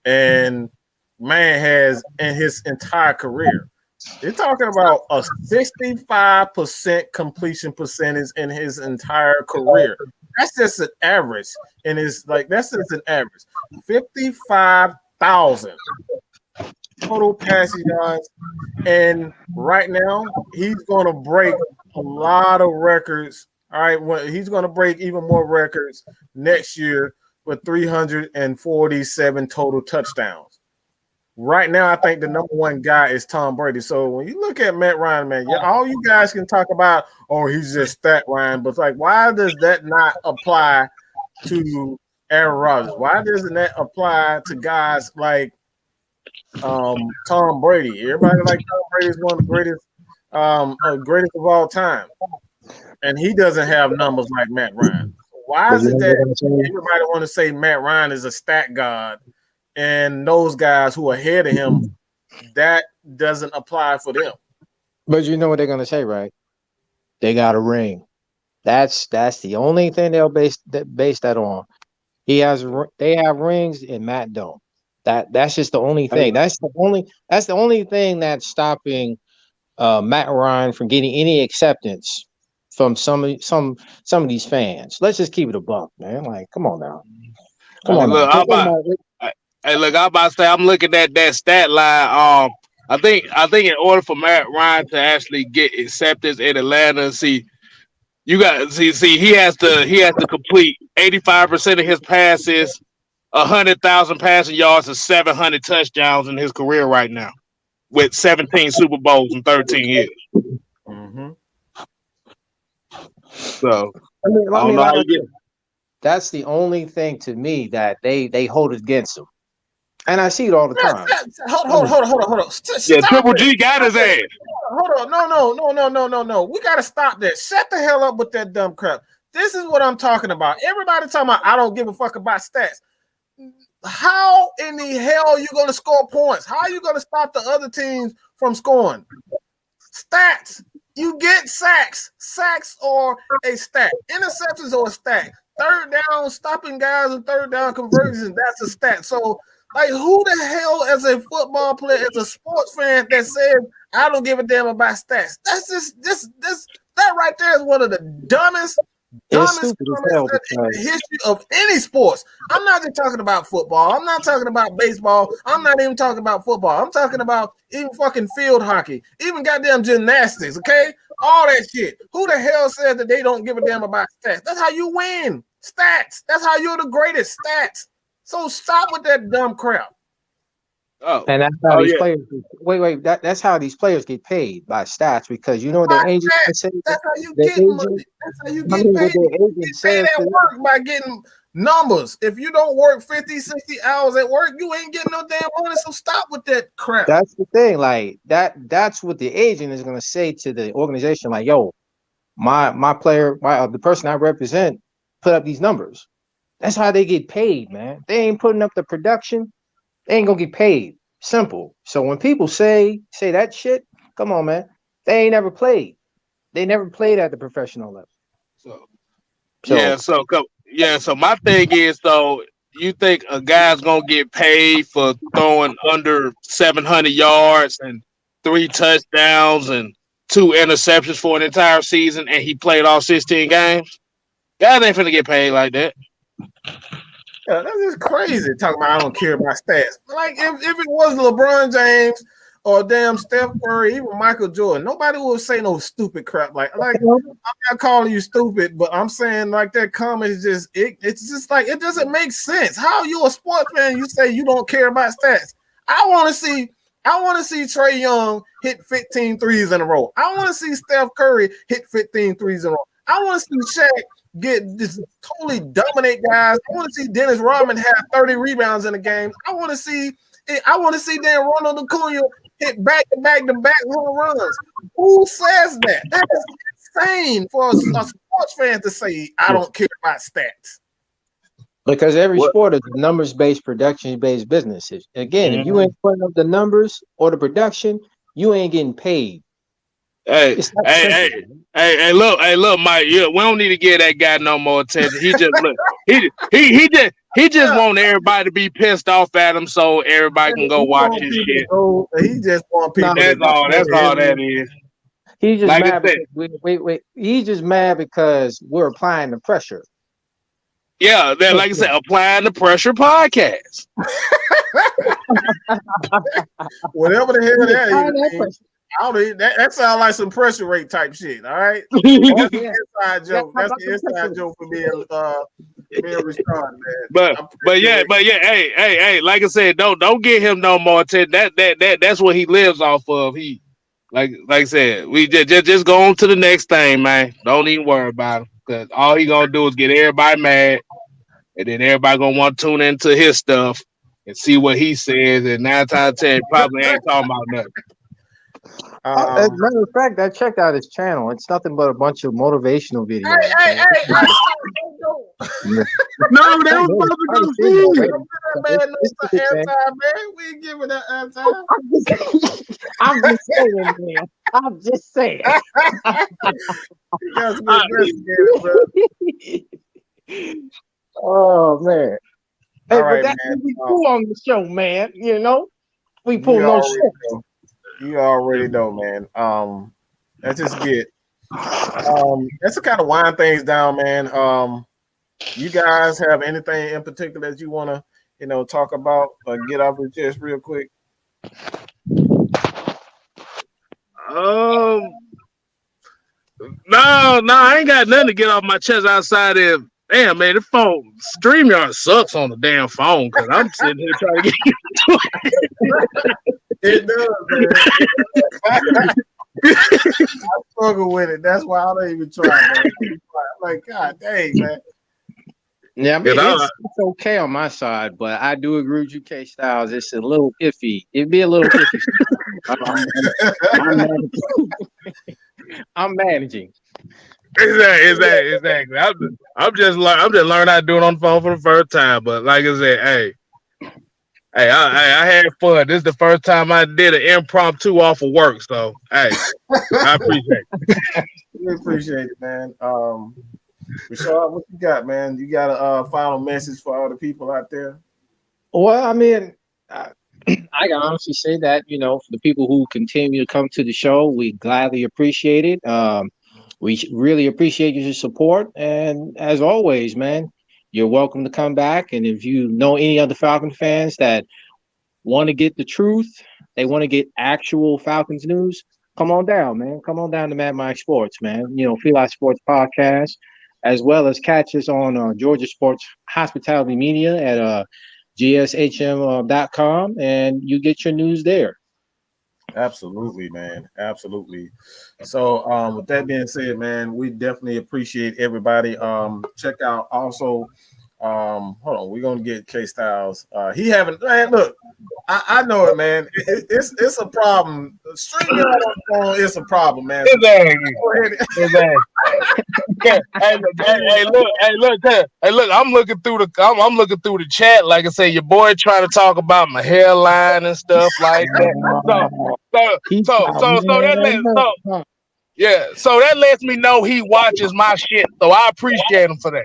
Speaker 1: And man has in his entire career, you're talking about a 65% completion percentage in his entire career. That's just an average. And that's just an average. 55,000 total passing yards. And right now, he's going to break a lot of records. All right. He's going to break even more records next year with 347 total touchdowns. Right now, I think the number one guy is Tom Brady. So when you look at Matt Ryan, man, all you guys can talk about, he's just stat Ryan, but why does that not apply to Aaron Rodgers? Why doesn't that apply to guys like Tom Brady? Everybody like Tom Brady is one of the greatest of all time, and he doesn't have numbers like Matt Ryan. Why is it that everybody want to say Matt Ryan is a stat god? And those guys who are ahead of him, that doesn't apply for them.
Speaker 5: But you know what they're gonna say, right? They got a ring. That's the only thing they'll base that on. They have rings and Matt don't. That's just the only thing. That's the only thing that's stopping Matt Ryan from getting any acceptance from some of these fans. Let's just keep it a buck, man. Like, come on now.
Speaker 3: Hey, look, I'm about to say I'm looking at that stat line. I think in order for Matt Ryan to actually get acceptance in Atlanta, he has to complete 85% of his passes, 100,000 passing yards, and 700 touchdowns in his career right now, with 17 Super Bowls in 13 years.
Speaker 1: Mm-hmm.
Speaker 3: So I don't know how you get it.
Speaker 5: That's the only thing to me that they hold against him. And I see it all the time.
Speaker 1: Hold on.
Speaker 3: Triple G got his ass.
Speaker 1: Hold on. No. We got to stop that. Shut the hell up with that dumb crap. This is what I'm talking about. Everybody talking about I don't give a fuck about stats. How in the hell are you going to score points? How are you going to stop the other teams from scoring? Stats. You get sacks. Sacks are a stat. Interceptions are a stat. Third down, stopping guys and third down conversions, that's a stat. So, who the hell, as a football player, as a sports fan, that says I don't give a damn about stats? That's that right there is one of the dumbest in the history of any sports. I'm not just talking about football. I'm not talking about baseball. I'm not even talking about football. I'm talking about even fucking field hockey, even goddamn gymnastics. Okay, all that shit. Who the hell says that they don't give a damn about stats? That's how you win. Stats. That's how you're the greatest. Stats. So stop with that dumb crap.
Speaker 5: And that's how these players. Wait. That's how these players get paid by stats because you know what their agent say.
Speaker 1: That's how you get money. That's how you get paid. You get paid at work by getting numbers. If you don't work 50, 60 hours at work, you ain't getting no damn money. So stop with that crap.
Speaker 5: That's the thing. Like that's what the agent is gonna say to the organization. Like, yo, my player, the person I represent, put up these numbers. That's how they get paid, man. They ain't putting up the production. They ain't gonna get paid. Simple. So when people say that shit, come on, man. They ain't never played. They never played at the professional level.
Speaker 3: So my thing is though, you think a guy's gonna get paid for throwing under 700 yards and 3 touchdowns and 2 interceptions for an entire season, and he played all 16 games? Guys ain't finna get paid like that.
Speaker 1: Yeah, that's just crazy. Talking about I don't care about stats. Like if it was LeBron James or damn Steph Curry, even Michael Jordan, nobody would say no stupid crap. Like I'm not calling you stupid, but I'm saying like that comment is just it's just like it doesn't make sense. How you a sports fan? You say you don't care about stats. I want to see Trae Young hit 15 threes in a row. I want to see Steph Curry hit 15 threes in a row. I want to see Shaq get this totally dominate guys. I want to see Dennis Rodman have 30 rebounds in a game. I want to see Dan Ronald Acuna hit back home runs. Who says that? That is insane for a sports fan to say I don't care about stats.
Speaker 5: Because every sport is a numbers-based, production-based business. Again, if you ain't putting up the numbers or the production, you ain't getting paid.
Speaker 3: Hey, look, Mike. Yeah, we don't need to give that guy no more attention. He just look, he just want everybody to be pissed off at him, so everybody can go watch his shit.
Speaker 1: He just want people.
Speaker 3: That's all that is.
Speaker 5: He's just mad. Wait. He's just mad because we're applying the pressure.
Speaker 3: Yeah, like I said, applying the pressure podcast.
Speaker 1: Whatever the hell that is. That sounds like some pressure rate type shit. All right, that's the inside joke. That's the inside joke for being retarded, man. But yeah. Hey.
Speaker 3: Like I said, don't give him no more attention. That's what he lives off of. He like I said, we just go on to the next thing, man. Don't even worry about him because all he gonna do is get everybody mad, and then everybody gonna want to tune into his stuff and see what he says. And 9 times out of 10, probably ain't talking about nothing.
Speaker 5: As a matter of fact, I checked out his channel. It's nothing but a bunch of motivational videos.
Speaker 1: Hey. No, they don't supposed to go see. Man, we ain't giving that time.
Speaker 5: I'm just saying, man. I'm just saying. Oh man. Hey, but that's what we pull on the show, man. You know, we pull no shit.
Speaker 1: You already know, man. Let's just get that's the kind of wind things down, man. You guys have anything in particular that you want to, talk about or get off your chest real quick?
Speaker 3: No, I ain't got nothing to get off my chest outside of damn, man. The phone StreamYard sucks on the damn phone because I'm sitting here trying to get into it.
Speaker 1: It does, man. I struggle with it. That's why I don't even try, man. Like, God dang, man.
Speaker 5: Yeah, I mean, it's okay on my side, but I do agree with you, K Styles. It's a little iffy. It'd be a little iffy. I'm managing.
Speaker 3: Exactly. I'm just learning how to do it on the phone for the first time. But like I said, hey, I had fun. This is the first time I did an impromptu off of work. So hey, I appreciate it.
Speaker 1: We appreciate it, man. Rashad, what you got, man? You got a final message for all the people out there?
Speaker 5: Well, I mean, I can honestly say that, for the people who continue to come to the show, we gladly appreciate it. We really appreciate your support. And as always, man, you're welcome to come back. And if you know any other Falcon fans that want to get the truth, they want to get actual Falcons news, come on down, man. Come on down to Mad Mike Sports, man. Feel Sports Podcast, as well as catch us on Georgia Sports Hospitality Media at gshm.com, and you get your news there.
Speaker 1: Absolutely, man. Absolutely. So, with that being said, man, we definitely appreciate everybody. Check out also. Hold on, we're gonna get K Styles. He haven't. Man, look, I know it, man. It's a problem. Streaming on the phone is a problem, man. So
Speaker 3: His ass. Hey, look. I'm looking through the chat. Like I said, your boy trying to talk about my hairline and stuff like that. So that lets me know he watches my shit. So I appreciate him for that.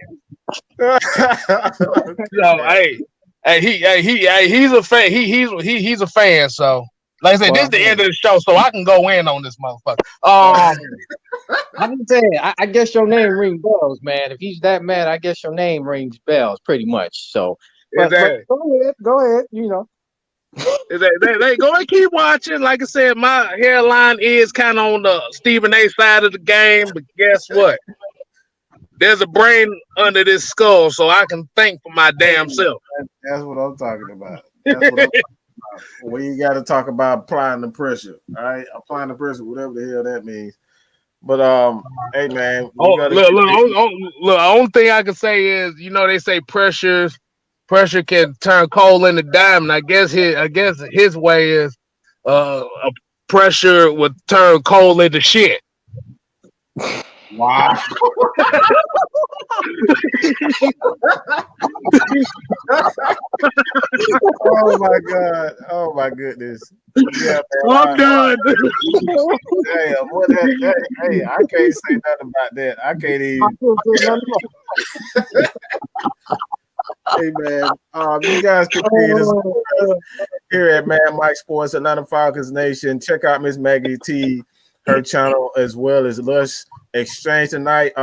Speaker 3: He's a fan. He's a fan. So, like I said, this is the end of the show, so I can go in on this motherfucker.
Speaker 5: I'm gonna say, I guess your name rings bells, man. If he's that mad, I guess your name rings bells, pretty much. So, but go ahead. You know,
Speaker 3: they go and keep watching. Like I said, my hairline is kind of on the Stephen A side of the game, but guess what? There's a brain under this skull, so I can think for my damn self.
Speaker 1: That's what I'm talking about. We got to talk about applying the pressure. All right, applying the pressure, whatever the hell that means. But hey man,
Speaker 3: look. The only thing I can say is, they say pressure can turn coal into diamond. I guess his way is a pressure would turn coal into shit.
Speaker 1: Wow. Oh my goodness. Yeah, man,
Speaker 3: I'm done.
Speaker 1: Hey, I can't say nothing about that. I can't even. Hey man, you guys can see this here at Man Mike Sports, Atlanta Falcons Nation. Check out Miss Maggie T, her channel, as well as Lush Exchange tonight.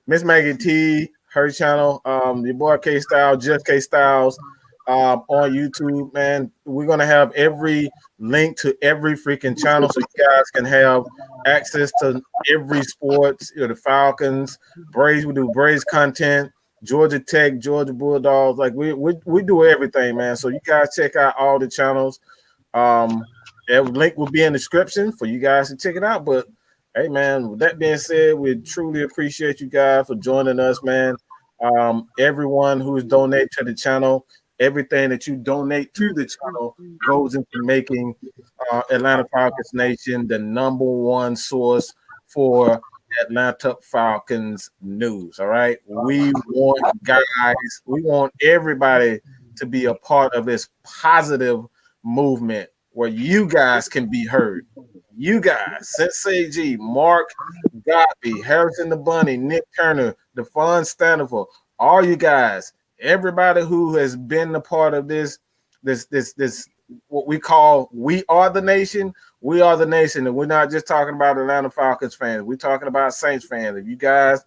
Speaker 1: Miss Maggie T, her channel. Your boy K Styles, just K Styles, on YouTube. Man, we're gonna have every link to every freaking channel, so you guys can have access to every sports. The Falcons, Braves. We do Braves content. Georgia Tech, Georgia Bulldogs, like we do everything, man. So you guys check out all the channels. Every link will be in the description for you guys to check it out. But hey, man, with that being said, we truly appreciate you guys for joining us, man. Everyone who is donating to the channel, everything that you donate to the channel goes into making Atlanta Falcons Nation the number one source for Atlanta Falcons news. All right, we want everybody to be a part of this positive movement where you guys can be heard. You guys, Sensei G, Mark Godby, Harrison the Bunny, Nick Turner, DeFon Standifer, all you guys, everybody who has been a part of this what we call We Are the Nation. We are the nation, and we're not just talking about Atlanta Falcons fans. We're talking about Saints fans. If you guys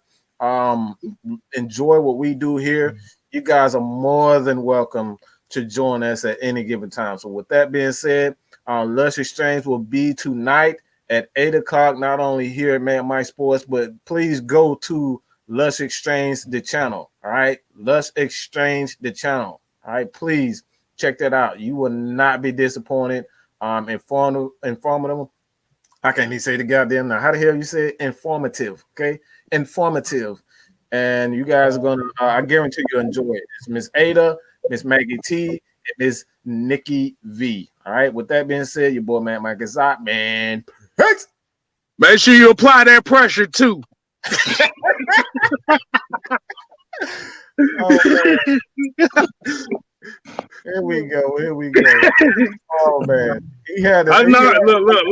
Speaker 1: enjoy what we do here, you guys are more than welcome to join us at any given time. So with that being said, Lush Exchange will be tonight at 8 o'clock, not only here at Man My Sports, but please go to Lush Exchange, the channel. All right, Lush Exchange, the channel. All right, please check that out. You will not be disappointed. Informative. I can't even say the goddamn now. How the hell you say it? Informative? Okay, informative. And you guys are gonna. I guarantee you'll enjoy it. It's Miss Ada, Miss Maggie T, and Miss Nikki V. All right. With that being said, your boy man Mike is out, man. Peace.
Speaker 3: Make sure you apply that pressure too.
Speaker 1: Here we go. Oh man, he had.
Speaker 3: Look.